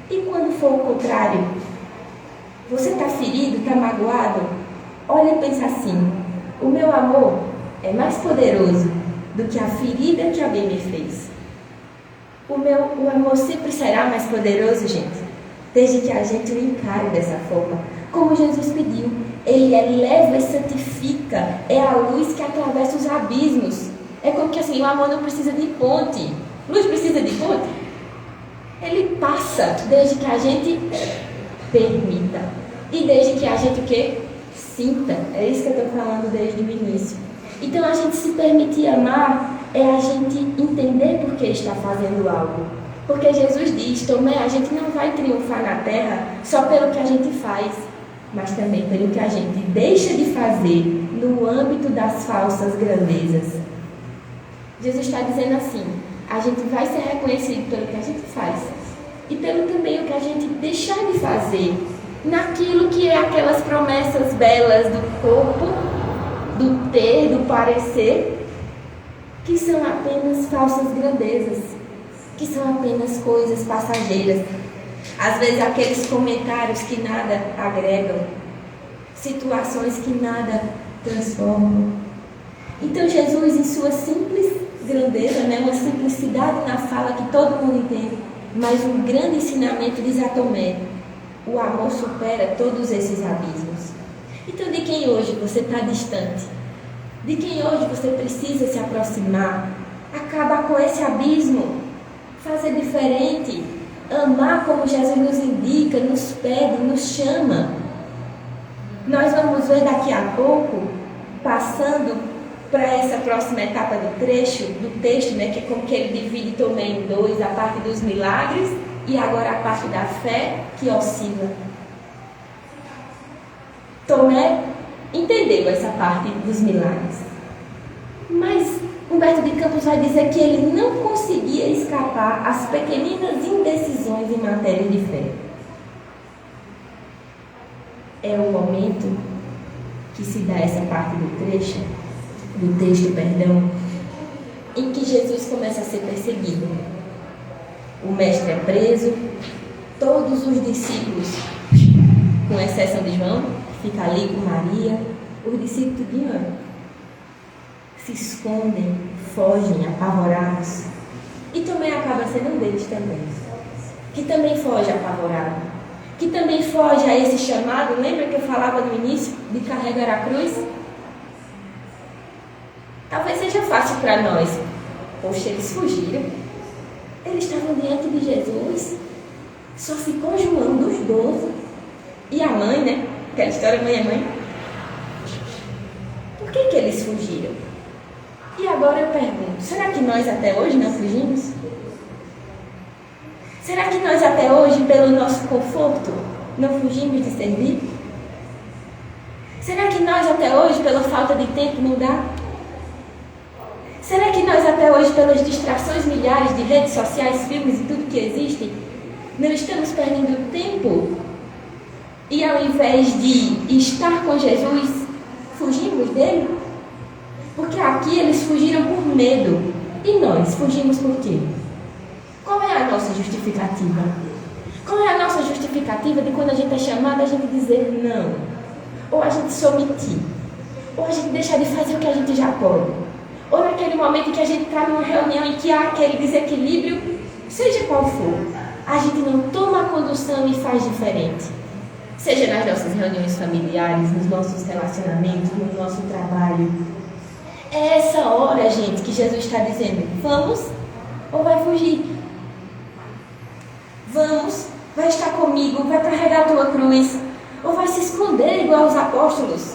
[SPEAKER 3] E quando for o contrário? Você está ferido, está magoado? Olha e pensa assim, o meu amor é mais poderoso do que a ferida que alguém me fez. O amor sempre será mais poderoso, gente, desde que a gente o encare dessa forma, como Jesus pediu. Ele eleva e santifica, é a luz que atravessa os abismos. É como que assim, o amor não precisa de ponte. Luz precisa de ponte? Ele passa desde que a gente permita. E desde que a gente o quê? Sinta. É isso que eu estou falando desde o início. Então, a gente se permitir amar é a gente entender por que está fazendo algo. Porque Jesus diz, Tomé, a gente não vai triunfar na terra só pelo que a gente faz, mas também pelo que a gente deixa de fazer no âmbito das falsas grandezas. Jesus está dizendo assim, a gente vai ser reconhecido pelo que a gente faz e pelo também o que a gente deixar de fazer naquilo que é aquelas promessas belas do corpo, do ter, do parecer, que são apenas falsas grandezas, que são apenas coisas passageiras. Às vezes aqueles comentários que nada agregam, situações que nada transformam. Então Jesus, em sua simples grandeza, uma simplicidade na fala que todo mundo entende, mas um grande ensinamento diz a Tomé, o amor supera todos esses abismos. Então, de quem hoje você está distante? De quem hoje você precisa se aproximar? Acabar com esse abismo, fazer diferente, amar como Jesus nos indica, nos pede, nos chama. Nós vamos ver daqui a pouco, passando para essa próxima etapa do trecho, do texto, que é como que ele divide Tomé em dois, a parte dos milagres e agora a parte da fé que oscila. Tomé entendeu essa parte dos milagres, mas Humberto de Campos vai dizer que ele não conseguia escapar às pequeninas indecisões em matéria de fé. É o momento que se dá essa parte do texto, em que Jesus começa a ser perseguido. O mestre é preso, todos os discípulos, com exceção de João, que fica ali com Maria, os discípulos de João se escondem, fogem, apavorados. E também acaba sendo um deles também, que também foge apavorado, que também foge a esse chamado. Lembra que eu falava no início de carregar a cruz? Talvez seja fácil para nós. Poxa, eles fugiram. Eles estavam diante de Jesus. Só ficou João dos 12. E a mãe, Aquela história, mãe é mãe. Por que eles fugiram? E agora eu pergunto, será que nós até hoje não fugimos? Será que nós até hoje, pelo nosso conforto, não fugimos de servir? Será que nós até hoje, pela falta de tempo, não dá? Será que nós até hoje, pelas distrações milhares de redes sociais, filmes e tudo que existem, não estamos perdendo tempo? E ao invés de estar com Jesus, fugimos dele? Porque aqui eles fugiram por medo. E nós fugimos por quê? Qual é a nossa justificativa? Qual é a nossa justificativa de quando a gente é chamado a gente dizer não? Ou a gente se omitir? Ou a gente deixar de fazer o que a gente já pode? Ou naquele momento em que a gente está numa reunião em que há aquele desequilíbrio, seja qual for, a gente não toma a condução e faz diferente. Seja nas nossas reuniões familiares, nos nossos relacionamentos, no nosso trabalho. É essa hora, gente, que Jesus está dizendo, vamos ou vai fugir? Vamos, vai estar comigo, vai carregar a tua cruz, ou vai se esconder igual os apóstolos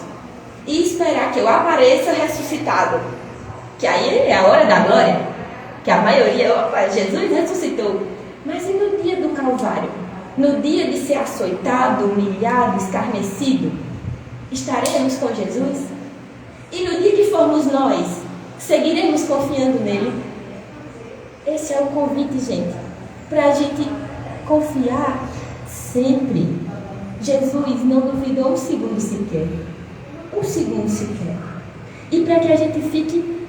[SPEAKER 3] e esperar que eu apareça ressuscitado. Que aí é a hora da glória, que a maioria, Jesus ressuscitou. Mas e no dia do Calvário? No dia de ser açoitado, humilhado, escarnecido, estaremos com Jesus? E no dia que formos nós, seguiremos confiando nele? Esse é o convite, gente, para a gente confiar sempre. Jesus não duvidou um segundo sequer. Um segundo sequer. E para que a gente fique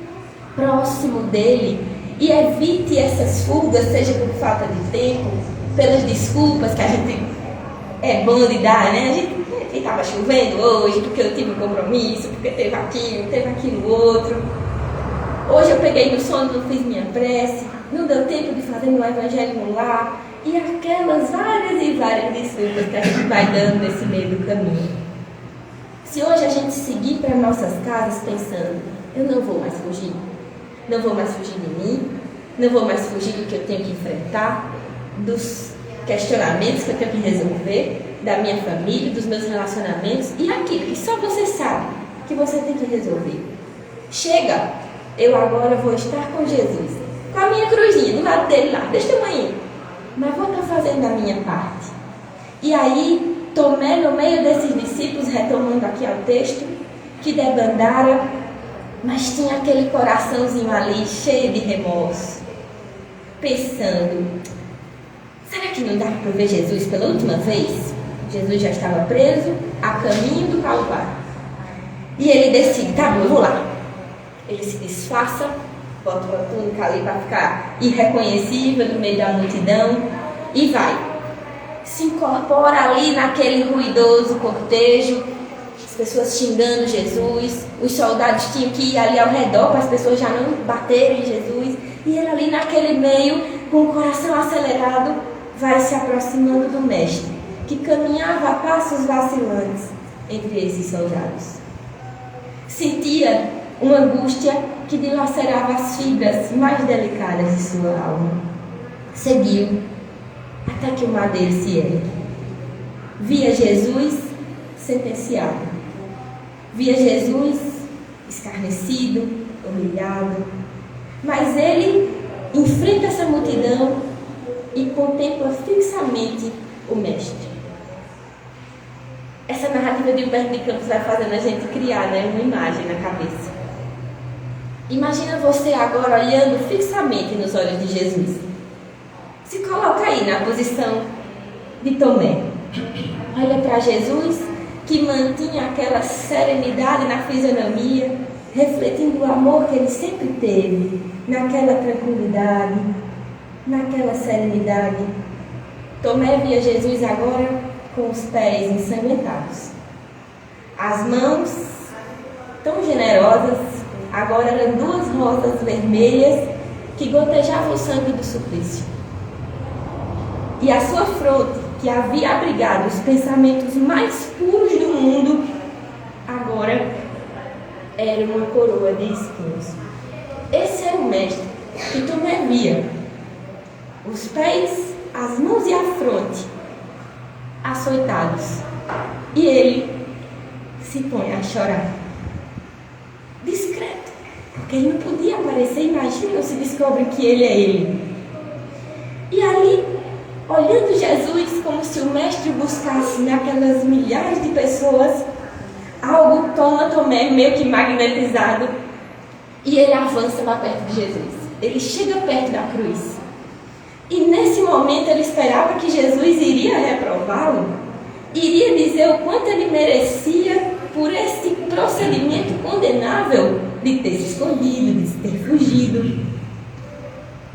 [SPEAKER 3] próximo dele e evite essas fugas, seja por falta de tempo, pelas desculpas que a gente é bom de dar, A gente estava chovendo hoje, porque eu tive um compromisso, porque teve aquilo outro. Hoje eu peguei no sono, não fiz minha prece, não deu tempo de fazer meu evangelho no lar, e aquelas várias e várias desculpas que a gente vai dando nesse meio do caminho. Se hoje a gente seguir para nossas casas pensando, eu não vou mais fugir, não vou mais fugir de mim, não vou mais fugir do que eu tenho que enfrentar, dos questionamentos que eu tenho que resolver, da minha família, dos meus relacionamentos e aquilo que só você sabe que você tem que resolver. Chega, eu agora vou estar com Jesus, com a minha cruzinha do lado dele lá, desse tamanho, mas vou estar fazendo a minha parte. E aí, Tomé, no meio desses discípulos, retomando aqui ao texto, que debandaram, mas tinha aquele coraçãozinho ali cheio de remorso, pensando: será que não dá para ver Jesus pela última vez? Jesus já estava preso a caminho do Calvário. E ele decide: tá bom, eu vou lá. Ele se disfarça, bota uma túnica ali para ficar irreconhecível no meio da multidão e vai. Se incorpora ali naquele ruidoso cortejo, as pessoas xingando Jesus, os soldados tinham que ir ali ao redor para as pessoas já não baterem em Jesus, e ele ali naquele meio, com o coração acelerado, vai se aproximando do mestre, que caminhava a passos vacilantes entre esses soldados. Sentia uma angústia que dilacerava as fibras mais delicadas de sua alma. Seguiu até que o madeiro se ergue. Via Jesus sentenciado. Via Jesus escarnecido, humilhado. Mas ele enfrenta essa multidão e contempla fixamente o Mestre. Essa narrativa de Humberto de Campos vai fazendo a gente criar, uma imagem na cabeça. Imagina você agora olhando fixamente nos olhos de Jesus. Se coloca aí na posição de Tomé. Olha para Jesus, que mantinha aquela serenidade na fisionomia, refletindo o amor que ele sempre teve, naquela tranquilidade, naquela serenidade. Tomé via Jesus agora com os pés ensanguentados. As mãos, tão generosas, agora eram 2 rosas vermelhas que gotejavam o sangue do suplício. E a sua fronte, que havia abrigado os pensamentos mais puros do mundo, agora era uma coroa de espinhos. Esse era o mestre que Tomé via. Os pés, as mãos e a fronte açoitados. E ele se põe a chorar. Discreto, porque ele não podia aparecer. Imagina se descobre que ele é ele. E ali, olhando Jesus como se o mestre buscasse naquelas milhares de pessoas, algo toma Tomé meio que magnetizado e ele avança lá perto de Jesus. Ele chega perto da cruz. E nesse momento ele esperava que Jesus iria reprová-lo, iria dizer o quanto ele merecia por esse procedimento condenável de ter se escondido, de ter fugido,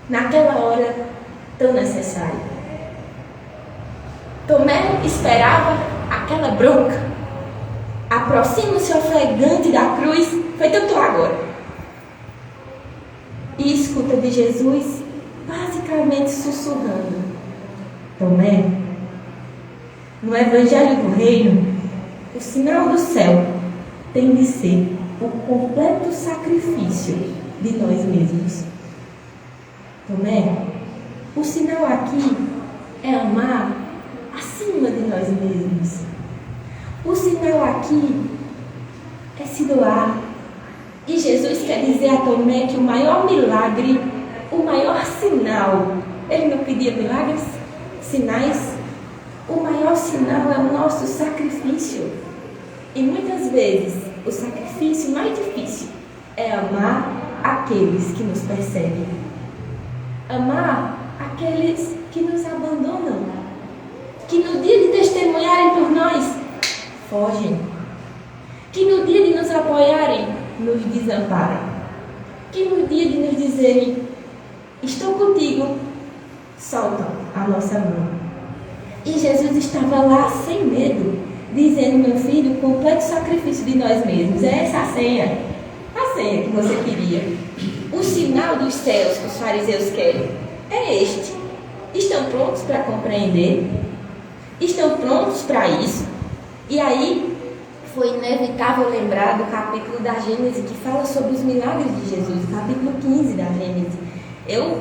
[SPEAKER 3] naquela hora tão necessária. Tomé esperava aquela bronca. Aproxima-se ofegante da cruz, feito eu estou agora. E escuta de Jesus, basicamente sussurrando: Tomé, no Evangelho do Reino, o sinal do céu tem de ser o completo sacrifício de nós mesmos. Tomé, o sinal aqui é amar acima de nós mesmos. O sinal aqui é se doar. E Jesus quer dizer a Tomé que o maior milagre, o maior sinal, ele não pedia milagres, sinais, o maior sinal é o nosso sacrifício. E muitas vezes o sacrifício mais difícil é amar aqueles que nos perseguem, amar aqueles que nos abandonam, que no dia de testemunharem por nós, fogem, que no dia de nos apoiarem, nos desamparam, que no dia de nos dizerem estou contigo, soltam a nossa mão. E Jesus estava lá sem medo, dizendo: meu filho, completo sacrifício de nós mesmos, é essa a senha que você queria. O sinal dos céus que os fariseus querem é este. Estão prontos para compreender? Estão prontos para isso? E aí foi inevitável lembrar do capítulo da Gênesis, que fala sobre os milagres de Jesus, capítulo 15 da Gênesis.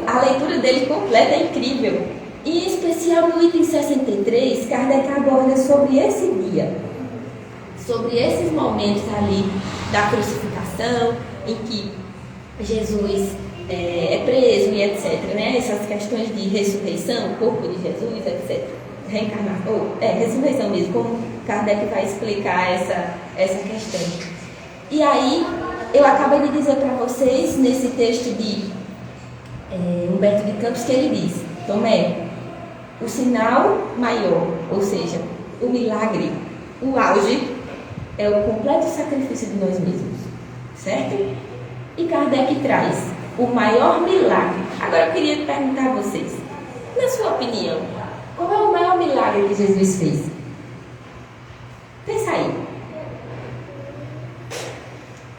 [SPEAKER 3] A leitura dele completa é incrível. E em especial no item 63, Kardec aborda sobre esse dia, sobre esses momentos ali da crucificação, em que Jesus é preso e etc. Né? Essas questões de ressurreição, o corpo de Jesus, etc. Reencarnação, ressurreição mesmo, como Kardec vai explicar essa questão. E aí, eu acabei de dizer para vocês, nesse texto de Humberto de Campos, que ele diz: Tomé, o sinal maior, ou seja, o milagre, o auge, é o completo sacrifício de nós mesmos, certo? E Kardec traz o maior milagre. Agora eu queria perguntar a vocês, na sua opinião, qual é o maior milagre que Jesus fez? Pensa aí.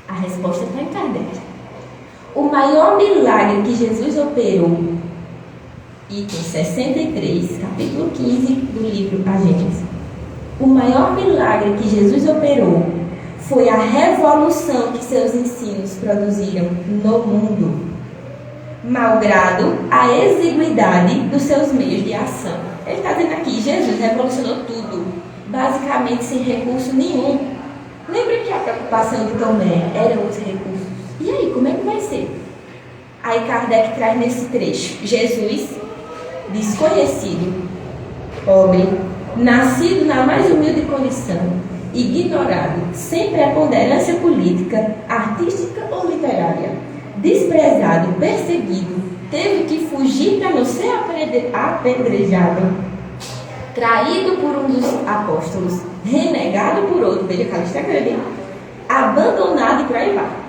[SPEAKER 3] A resposta está em Kardec. O maior milagre que Jesus operou, item 63, capítulo 15 do livro A Gênesis. O maior milagre que Jesus operou foi a revolução que seus ensinos produziram no mundo, malgrado a exiguidade dos seus meios de ação. Ele está dizendo aqui, Jesus revolucionou tudo, basicamente sem recurso nenhum. Lembra que a preocupação de Tomé eram os recursos? E aí, como é que vai ser? Aí Kardec traz nesse trecho: Jesus, desconhecido, pobre, nascido na mais humilde condição, ignorado, sem preponderância política, artística ou literária, desprezado, perseguido, teve que fugir para não ser apedrejado, traído por um dos apóstolos, renegado por outro, veja que ela está grande, abandonado e por aí vai.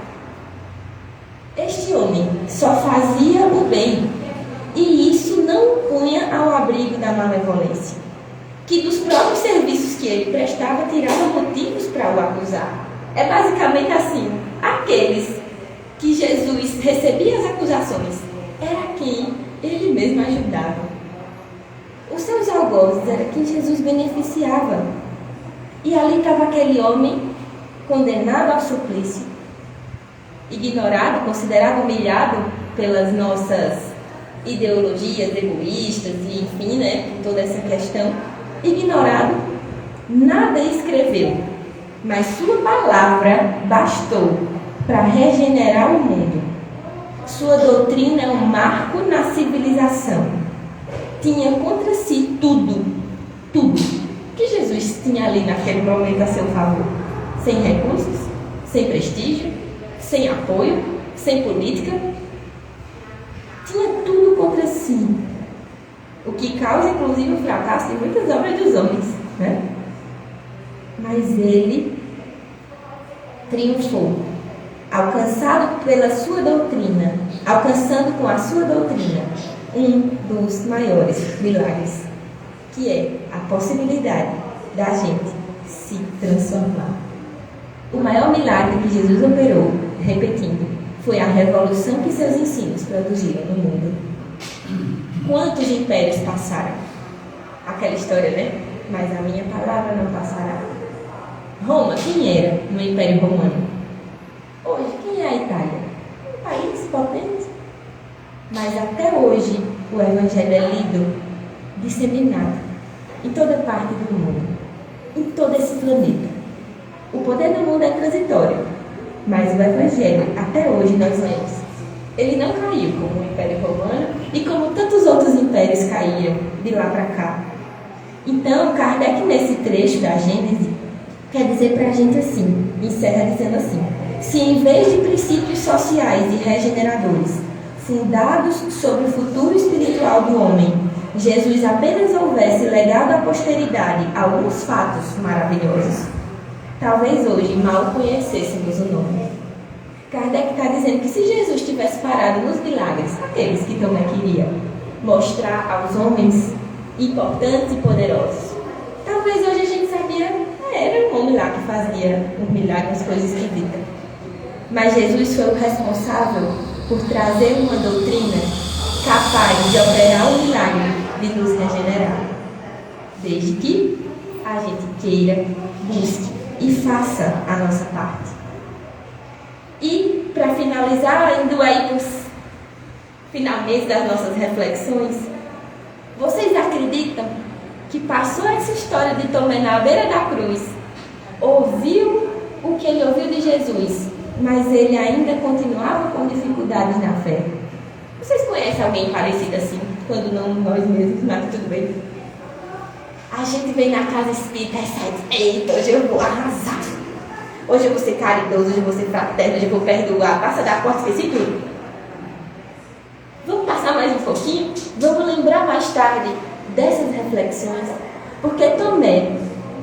[SPEAKER 3] Este homem só fazia o bem, e isso não punha ao abrigo da malevolência, que dos próprios serviços que ele prestava tirava motivos para o acusar. É basicamente assim: aqueles que Jesus recebia as acusações era quem ele mesmo ajudava. Os seus algozes era quem Jesus beneficiava. E ali estava aquele homem condenado ao suplício, ignorado, considerado humilhado pelas nossas ideologias egoístas e enfim, né, por toda essa questão. Ignorado, nada escreveu, mas sua palavra bastou para regenerar o mundo. Sua doutrina é um marco na civilização. Tinha contra si tudo que Jesus tinha ali naquele momento a seu favor. Sem recursos, sem prestígio, sem apoio, sem política. Tinha tudo contra si. O que causa, inclusive, o fracasso de muitas obras dos homens, né? Mas ele triunfou, alcançado pela sua doutrina, alcançando com a sua doutrina um dos maiores milagres, que é a possibilidade da gente se transformar. O maior milagre que Jesus operou, repetindo, foi a revolução que seus ensinos produziram no mundo. Quantos impérios passaram? Aquela história, né? Mas a minha palavra não passará. Roma, quem era no Império Romano? Hoje, quem é a Itália? Um país potente. Mas até hoje, o Evangelho é lido, disseminado, em toda parte do mundo, em todo esse planeta. O poder do mundo é transitório, mas o Evangelho, até hoje, nós lemos. Ele não caiu como o Império Romano e como tantos outros impérios caíram de lá para cá. Então, Kardec, nesse trecho da Gênesis, quer dizer para a gente assim, encerra dizendo assim: se em vez de princípios sociais e regeneradores, fundados sobre o futuro espiritual do homem, Jesus apenas houvesse legado à posteridade alguns fatos maravilhosos, talvez hoje mal conhecêssemos o nome. Kardec está dizendo que se Jesus tivesse parado nos milagres, aqueles que Tomé queria mostrar aos homens importantes e poderosos, talvez hoje a gente sabia, era um homem lá que fazia um milagre, umas coisas esquisitas. Mas Jesus foi o responsável por trazer uma doutrina capaz de operar o milagre de nos regenerar, desde que a gente queira, busque e faça a nossa parte. E, para finalizar, indo aí para os finalmente das nossas reflexões, Vocês acreditam que passou essa história de Tomé na beira da cruz, ouviu o que ele ouviu de Jesus, mas ele ainda continuava com dificuldades na fé? Vocês conhecem alguém parecido assim? Quando não nós mesmos, mas tudo bem. A gente vem na casa espírita e sai, eita, hoje eu vou arrasar. Hoje eu vou ser caridoso, hoje eu vou ser fraterno, hoje eu vou perdoar. Passa da porta, esqueci tudo. Vamos passar mais um pouquinho? Vamos lembrar mais tarde dessas reflexões. Porque Tomé,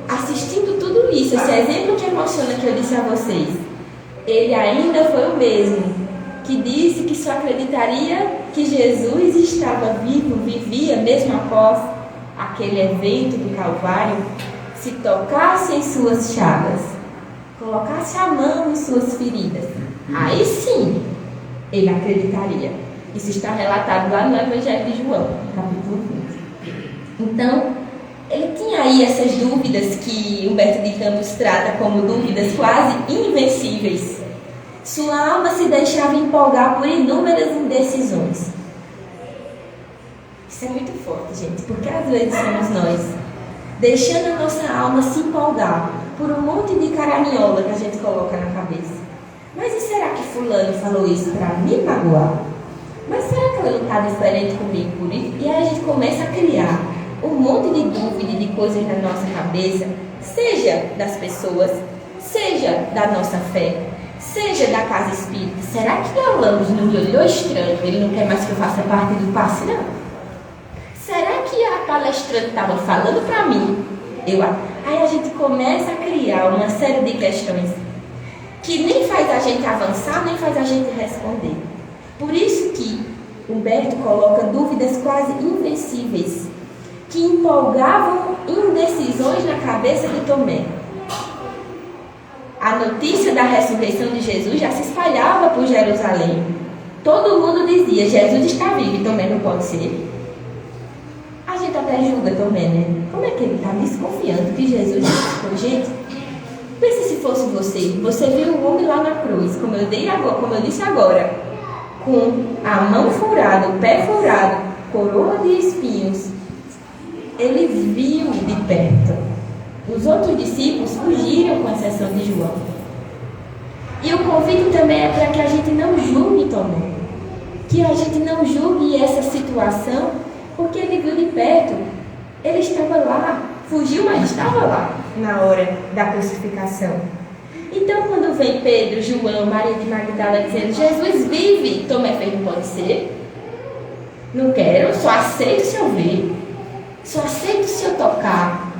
[SPEAKER 3] assistindo tudo isso, esse exemplo que emociona que eu disse a vocês, ele ainda foi o mesmo que disse que só acreditaria que Jesus estava vivo, vivia mesmo após aquele evento do Calvário, se tocasse em suas chagas, colocasse a mão em suas feridas. Aí sim, ele acreditaria. Isso está relatado lá no Evangelho de João, capítulo 20. Então, ele tinha aí essas dúvidas que Humberto de Campos trata como dúvidas quase invencíveis. Sua alma se deixava empolgar por inúmeras indecisões. Isso é muito forte, gente, porque às vezes somos nós, deixando a nossa alma se empolgar por um monte de caraminhola que a gente coloca na cabeça. Mas e será que fulano falou isso para me magoar? Mas será que ela não está diferente comigo por isso? E aí a gente começa a criar um monte de dúvida e de coisas na nossa cabeça, seja das pessoas, seja da nossa fé, seja da casa espírita. Será que Leolambos não me olhou estranho? Ele não quer mais que eu faça parte do passe, não? Será que a palestrante estava falando para mim? Aí a gente começa a criar uma série de questões que nem faz a gente avançar, nem faz a gente responder. Por isso que Humberto coloca dúvidas quase invencíveis, que empolgavam indecisões na cabeça de Tomé. A notícia da ressurreição de Jesus já se espalhava por Jerusalém. Todo mundo dizia, Jesus está vivo, e Tomé não pode ser. A gente até julga Tomé, né? Como é que ele está desconfiando que Jesus ressuscitou? Gente, pense se fosse você. Você viu um homem lá na cruz, como eu disse agora, com a mão furada, o pé furado, coroa de espinhos. Ele viu de perto. Os outros discípulos fugiram, com exceção de João. E o convite também é para que a gente não julgue Tomé. Que a gente não julgue essa situação, porque ele viu de perto. Ele estava lá, fugiu, mas estava lá na hora da crucificação. Então, quando vem Pedro, João, Maria de Magdala dizendo, Jesus vive, Tomé fez, não pode ser. Não quero, só aceito se eu ver. Só aceito se eu tocar.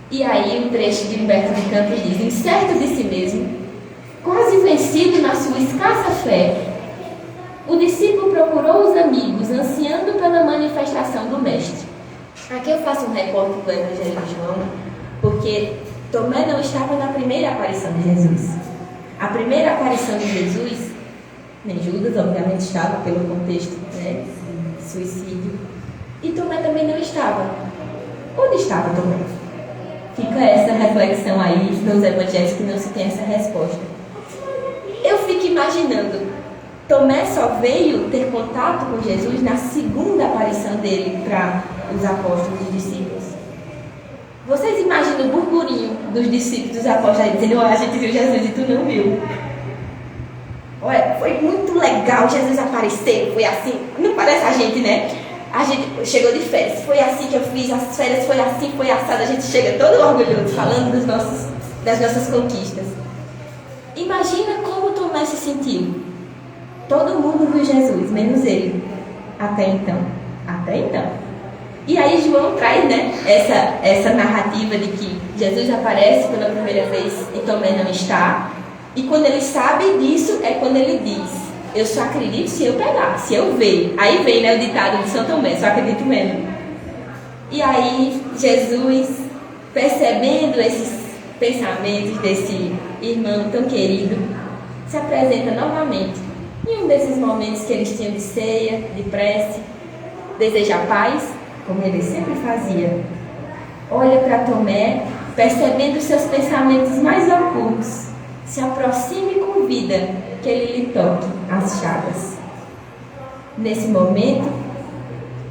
[SPEAKER 3] E aí o trecho de Humberto de Campos diz, incerto de si mesmo, quase vencido na sua escassa fé, o discípulo procurou os amigos, ansiando pela manifestação do Mestre. Aqui eu faço um recorte do Evangelho de João, porque Tomé não estava na primeira aparição de Jesus. A primeira aparição de Jesus, nem Judas, obviamente, estava pelo contexto, né, suicídio. E Tomé também não estava. Onde estava Tomé? Fica essa reflexão aí nos evangelhos que não se tem essa resposta. Eu fico imaginando, Tomé só veio ter contato com Jesus na segunda aparição dele para os apóstolos e discípulos. Vocês imaginam o burburinho dos discípulos, dos apóstolos, dizendo, olha, a gente viu Jesus e tu não viu. Olha, foi muito legal, Jesus apareceu, foi assim. Não parece a gente, né? A gente chegou de férias, foi assim que eu fiz, as férias foi assim, foi assado. A gente chega todo orgulhoso, falando das nossas conquistas. Imagina como Tomé se sentiu. Todo mundo viu Jesus, menos ele. Até então. E aí João traz, né, essa narrativa de que Jesus aparece pela primeira vez e Tomé não está. E quando ele sabe disso, é quando ele diz, eu só acredito se eu pegar, se eu ver. Aí vem, né, o ditado de São Tomé, só acredito mesmo. E aí Jesus, percebendo esses pensamentos desse irmão tão querido, se apresenta novamente. Em um desses momentos que eles tinham de ceia, de prece, deseja paz, como ele sempre fazia. Olha para Tomé, percebendo seus pensamentos mais ocultos, se aproxima e convida que ele lhe toque as chagas. Nesse momento,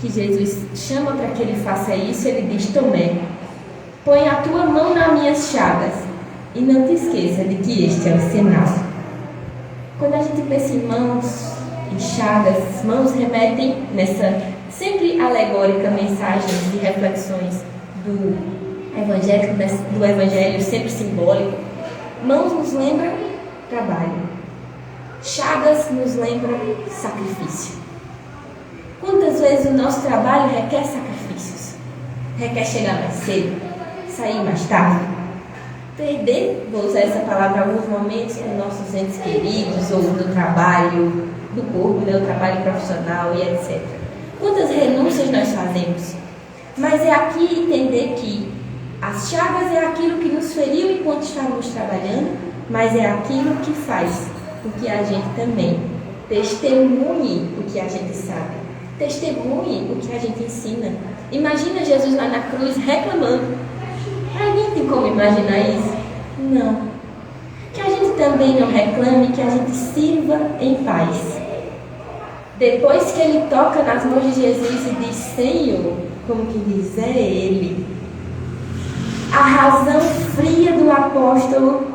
[SPEAKER 3] que Jesus chama para que ele faça isso, ele diz: Tomé, põe a tua mão nas minhas chagas e não te esqueça de que este é o sinal. Quando a gente pensa em mãos, em chagas, mãos remetem nessa sempre alegórica mensagem de reflexões do Evangelho, sempre simbólico. Mãos nos lembram trabalho, chagas nos lembram sacrifício. Quantas vezes o nosso trabalho requer sacrifícios? Requer chegar mais cedo, sair mais tarde, perder, vou usar essa palavra, alguns momentos com nossos entes queridos, ou do trabalho, do corpo, do trabalho profissional e etc. Quantas renúncias nós fazemos? Mas é aqui entender que as chagas é aquilo que nos feriu enquanto estávamos trabalhando, mas é aquilo que faz com que a gente também testemunhe o que a gente sabe, testemunhe o que a gente ensina. Imagina Jesus lá na cruz reclamando. Alguém tem como imaginar isso? Não. Que a gente também não reclame, que a gente sirva em paz. Depois que ele toca nas mãos de Jesus e diz: Senhor, como que diz, é Ele. A razão fria do apóstolo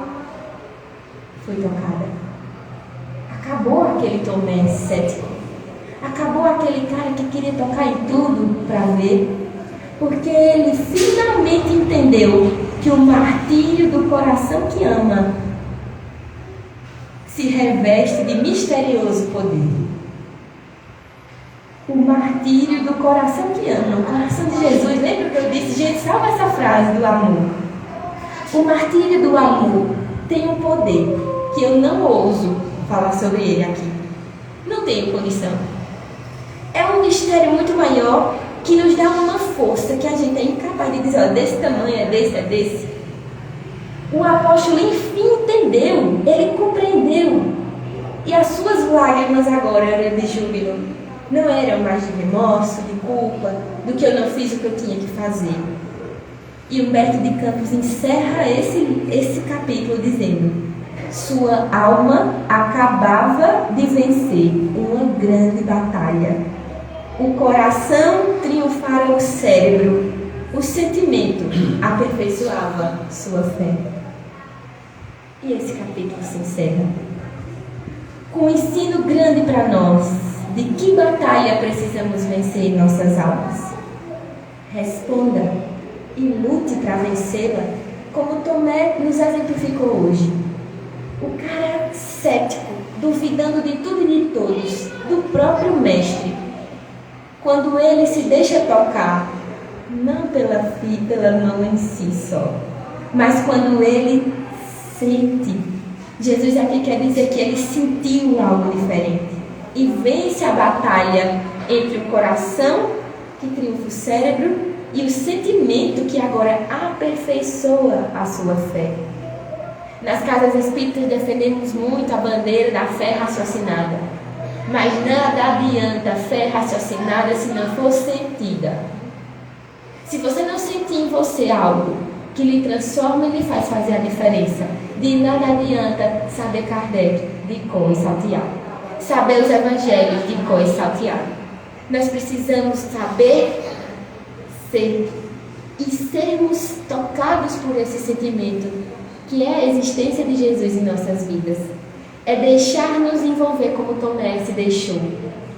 [SPEAKER 3] foi tocada. Acabou aquele Tomé cético. Acabou aquele cara que queria tocar em tudo para ver. Porque ele finalmente entendeu que o martírio do coração que ama se reveste de misterioso poder. O martírio do coração que ama, o coração de Jesus. Lembra que eu disse, gente, salva essa frase do amor. O martírio do amor tem um poder que eu não ouso falar sobre ele aqui. Não tenho condição. É um mistério muito maior que nos dá uma força que a gente é incapaz de dizer, ó, desse tamanho, é desse. O apóstolo enfim entendeu, ele compreendeu. E as suas lágrimas agora eram de júbilo. Não eram mais de remorso, de culpa, do que eu não fiz o que eu tinha que fazer. E Humberto de Campos encerra esse capítulo dizendo: sua alma acabava de vencer uma grande batalha. O coração triunfara o cérebro, o sentimento aperfeiçoava sua fé. E esse capítulo se encerra com um ensino grande para nós de que batalha precisamos vencer em nossas almas. Responda e lute para vencê-la, como Tomé nos exemplificou hoje. O cara cético, duvidando de tudo e de todos, do próprio mestre. Quando ele se deixa tocar, não pela mão em si só, mas quando ele sente. Jesus aqui quer dizer que ele sentiu algo diferente e vence a batalha entre o coração que triunfa o cérebro e o sentimento que agora aperfeiçoa a sua fé. Nas casas espíritas defendemos muito a bandeira da fé raciocinada, mas nada adianta a fé raciocinada se não for sentida. Se você não sentir em você algo que lhe transforma e lhe faz fazer a diferença, de nada adianta saber Kardec de cor e salteado, saber os evangelhos de cor e salteado. Nós precisamos saber ser e sermos tocados por esse sentimento que é a existência de Jesus em nossas vidas. É deixar-nos envolver como Tomé se deixou,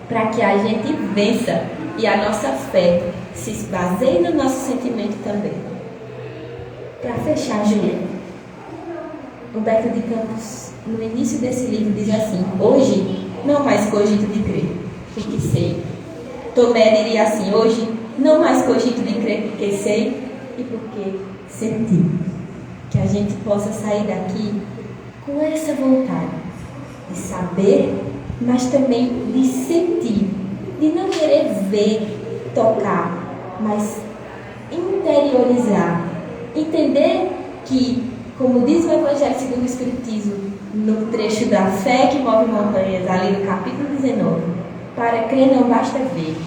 [SPEAKER 3] para que a gente vença e a nossa fé se baseie no nosso sentimento também. Para fechar, Juliana, Humberto de Campos, no início desse livro, diz assim: hoje não mais cogito de crer, porque sei. Tomé diria assim: hoje não mais cogito de crer, porque sei e porque senti. Que a gente possa sair daqui com essa vontade de saber, mas também de sentir, de não querer ver, tocar, mas interiorizar, entender que, como diz o Evangelho segundo o Espiritismo, no trecho da fé que move montanhas, ali no capítulo 19, para crer não basta ver,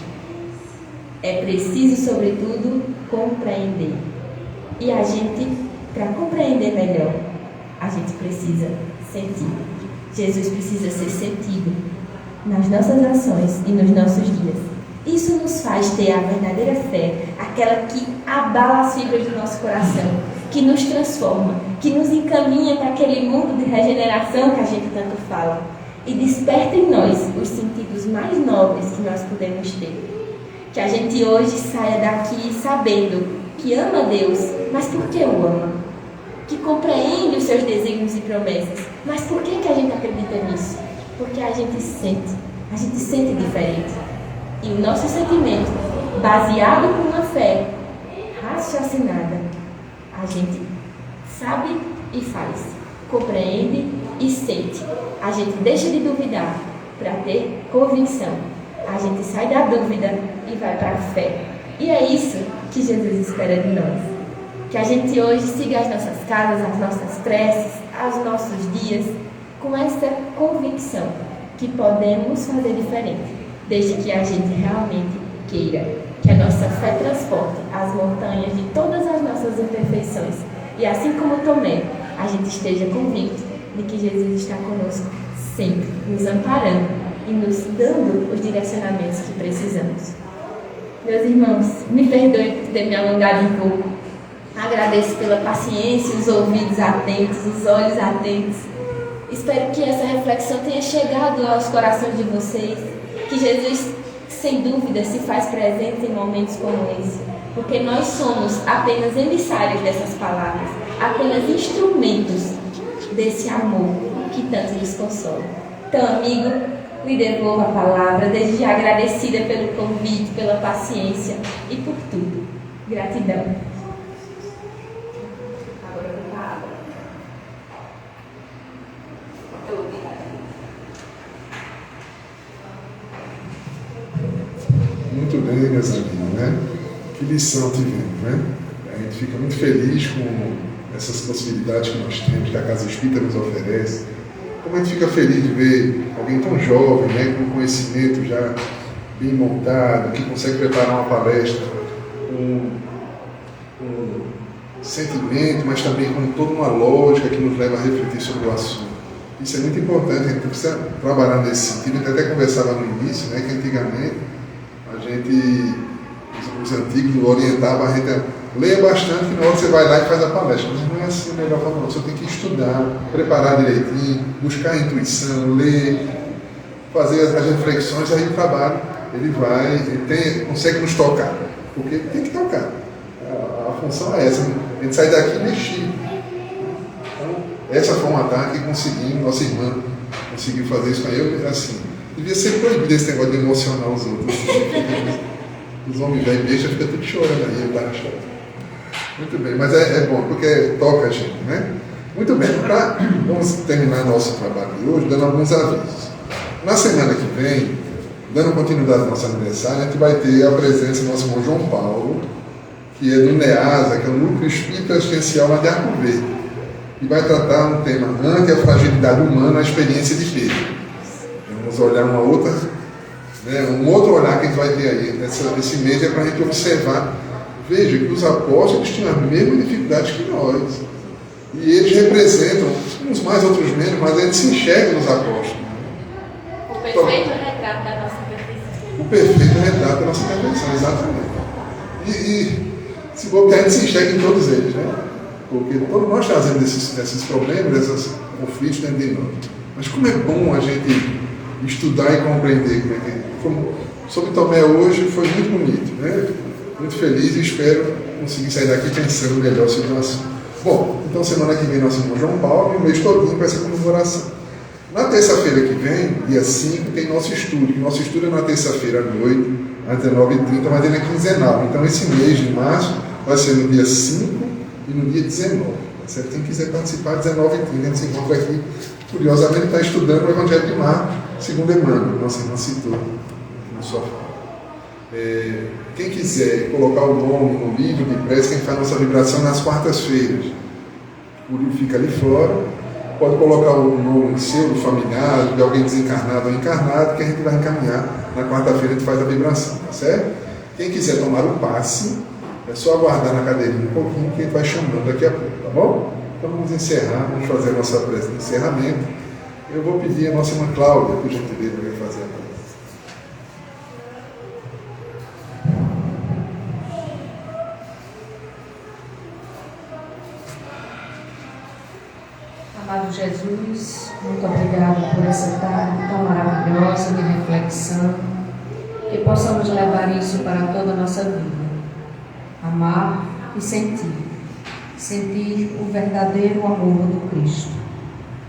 [SPEAKER 3] é preciso, sobretudo, compreender. E a gente, para compreender melhor, a gente precisa sentir. Jesus precisa ser sentido nas nossas ações e nos nossos dias. Isso nos faz ter a verdadeira fé, aquela que abala as fibras do nosso coração, que nos transforma, que nos encaminha para aquele mundo de regeneração que a gente tanto fala e desperta em nós os sentidos mais nobres que nós podemos ter. Que a gente hoje saia daqui sabendo que ama Deus, mas por que o ama? Que compreende os seus desígnios e promessas, mas por que a gente acredita nisso? Porque a gente sente diferente. E o nosso sentimento, baseado com uma fé raciocinada, a gente sabe e faz, compreende e sente. A gente deixa de duvidar para ter convicção. A gente sai da dúvida e vai para a fé. E é isso que Jesus espera de nós. Que a gente hoje siga as nossas casas, as nossas preces, os nossos dias, com essa convicção que podemos fazer diferente, desde que a gente realmente queira. Que a nossa fé transporte as montanhas de todas as nossas imperfeições. E assim como Tomé, a gente esteja convicto de que Jesus está conosco sempre, nos amparando e nos dando os direcionamentos que precisamos. Meus irmãos, me perdoe por ter me alongado um pouco. Agradeço pela paciência, os ouvidos atentos, os olhos atentos. Espero que essa reflexão tenha chegado aos corações de vocês, que Jesus, sem dúvida, se faz presente em momentos como esse, porque nós somos apenas emissários dessas palavras, apenas instrumentos desse amor que tanto nos consola. Então, amigo, lhe devolvo a palavra, desde já agradecida pelo convite, pela paciência e por tudo. Gratidão.
[SPEAKER 1] Muito bem, meus amigos, né? Que lição tivemos, né? A gente fica muito feliz com essas possibilidades que nós temos, que a Casa Espírita nos oferece. Como a gente fica feliz de ver alguém tão jovem, né, com conhecimento já bem montado, que consegue preparar uma palestra com sentimento, mas também com toda uma lógica que nos leva a refletir sobre o assunto. Isso é muito importante, a gente precisa trabalhar nesse sentido. A gente até conversava no início, né, que antigamente os antigos orientavam a gente a ler bastante, que na hora você vai lá e faz a palestra. Mas não é assim a melhor forma, você tem que estudar, preparar direitinho, buscar a intuição, ler, fazer as reflexões, aí o trabalho consegue nos tocar, porque tem que tocar. A função é essa, a gente sai daqui mexido. Então, essa foi uma tarde que conseguimos, nossa irmã conseguiu fazer isso com eu, assim, devia ser proibido esse negócio de emocionar os outros. Os homens velhos besta fica tudo chorando aí, ele tá chorando. Muito bem, mas é bom, porque toca a gente, né? Muito bem, vamos terminar nosso trabalho de hoje dando alguns avisos. Na semana que vem, dando continuidade ao nosso aniversário, a gente vai ter a presença do nosso irmão João Paulo, que é do NEASA, que é o Núcleo Espírita Assistencial lá de Arco Verde, e vai tratar um tema ante a fragilidade humana, a experiência de Pedro. Vamos olhar uma outra, né, um outro olhar que a gente vai ter aí. Esse mês é para a gente observar. Veja que os apóstolos tinham as mesmas dificuldades que nós. E eles representam, uns mais, outros menos, mas a gente se enxerga nos apóstolos.
[SPEAKER 3] O perfeito retrato da nossa perfeição.
[SPEAKER 1] O perfeito retrato da nossa perfeição, exatamente. E se bobear, a gente se enxerga em todos eles, né? Porque todos nós trazemos esses problemas, esses conflitos dentro de nós. Mas como é bom a gente estudar e compreender como é que é. Sobre Tomé hoje foi muito bonito, né? Muito feliz e espero conseguir sair daqui pensando melhor sobre o assunto. Bom, então semana que vem nosso irmão João Paulo e o mês todinho vai ser comemoração. Na terça-feira que vem, dia 5, tem nosso estudo. Nosso estudo é na terça-feira à noite, às 19h30, mas ele é quinzenal. Então esse mês de março vai ser no dia 5 e no dia 19. Certo? Quem quiser participar, 19h30, a gente se encontra aqui. Curiosamente está estudando o Evangelho de Marcos, segundo Emmanuel, nossa irmã citou no sofá. Quem quiser colocar o nome no livro de prece, quem faz nossa vibração nas quartas-feiras, o livro fica ali fora, pode colocar o nome seu, do familiar, de alguém desencarnado ou encarnado, que a gente vai encaminhar. Na quarta-feira a gente faz a vibração, tá certo? Quem quiser tomar o passe, é só aguardar na cadeirinha um pouquinho que a gente vai chamando daqui a pouco, tá bom? Então vamos encerrar, vamos fazer a nossa prece de encerramento. Eu vou pedir a nossa irmã Cláudia, por gentileza, para fazer a prece.
[SPEAKER 4] muito obrigada por essa tarde tão maravilhosa de reflexão, que possamos levar isso para toda a nossa vida. Amar e sentir o verdadeiro amor do Cristo.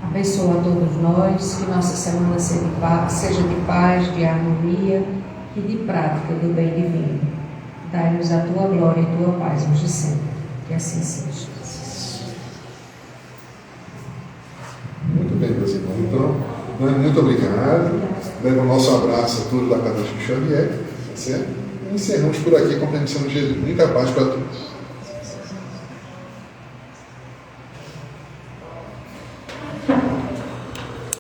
[SPEAKER 4] Abençoa a todos nós, que nossa semana seja de paz, de harmonia e de prática do bem divino. Dai-nos a tua glória e tua paz hoje e sempre. Que assim seja.
[SPEAKER 1] Muito bem, meus irmãos. Então, muito obrigado. Leva o nosso abraço a todos da Casa Chico Xavier. Tá certo? E encerramos por aqui com a permissão de Jesus. Muita paz para todos.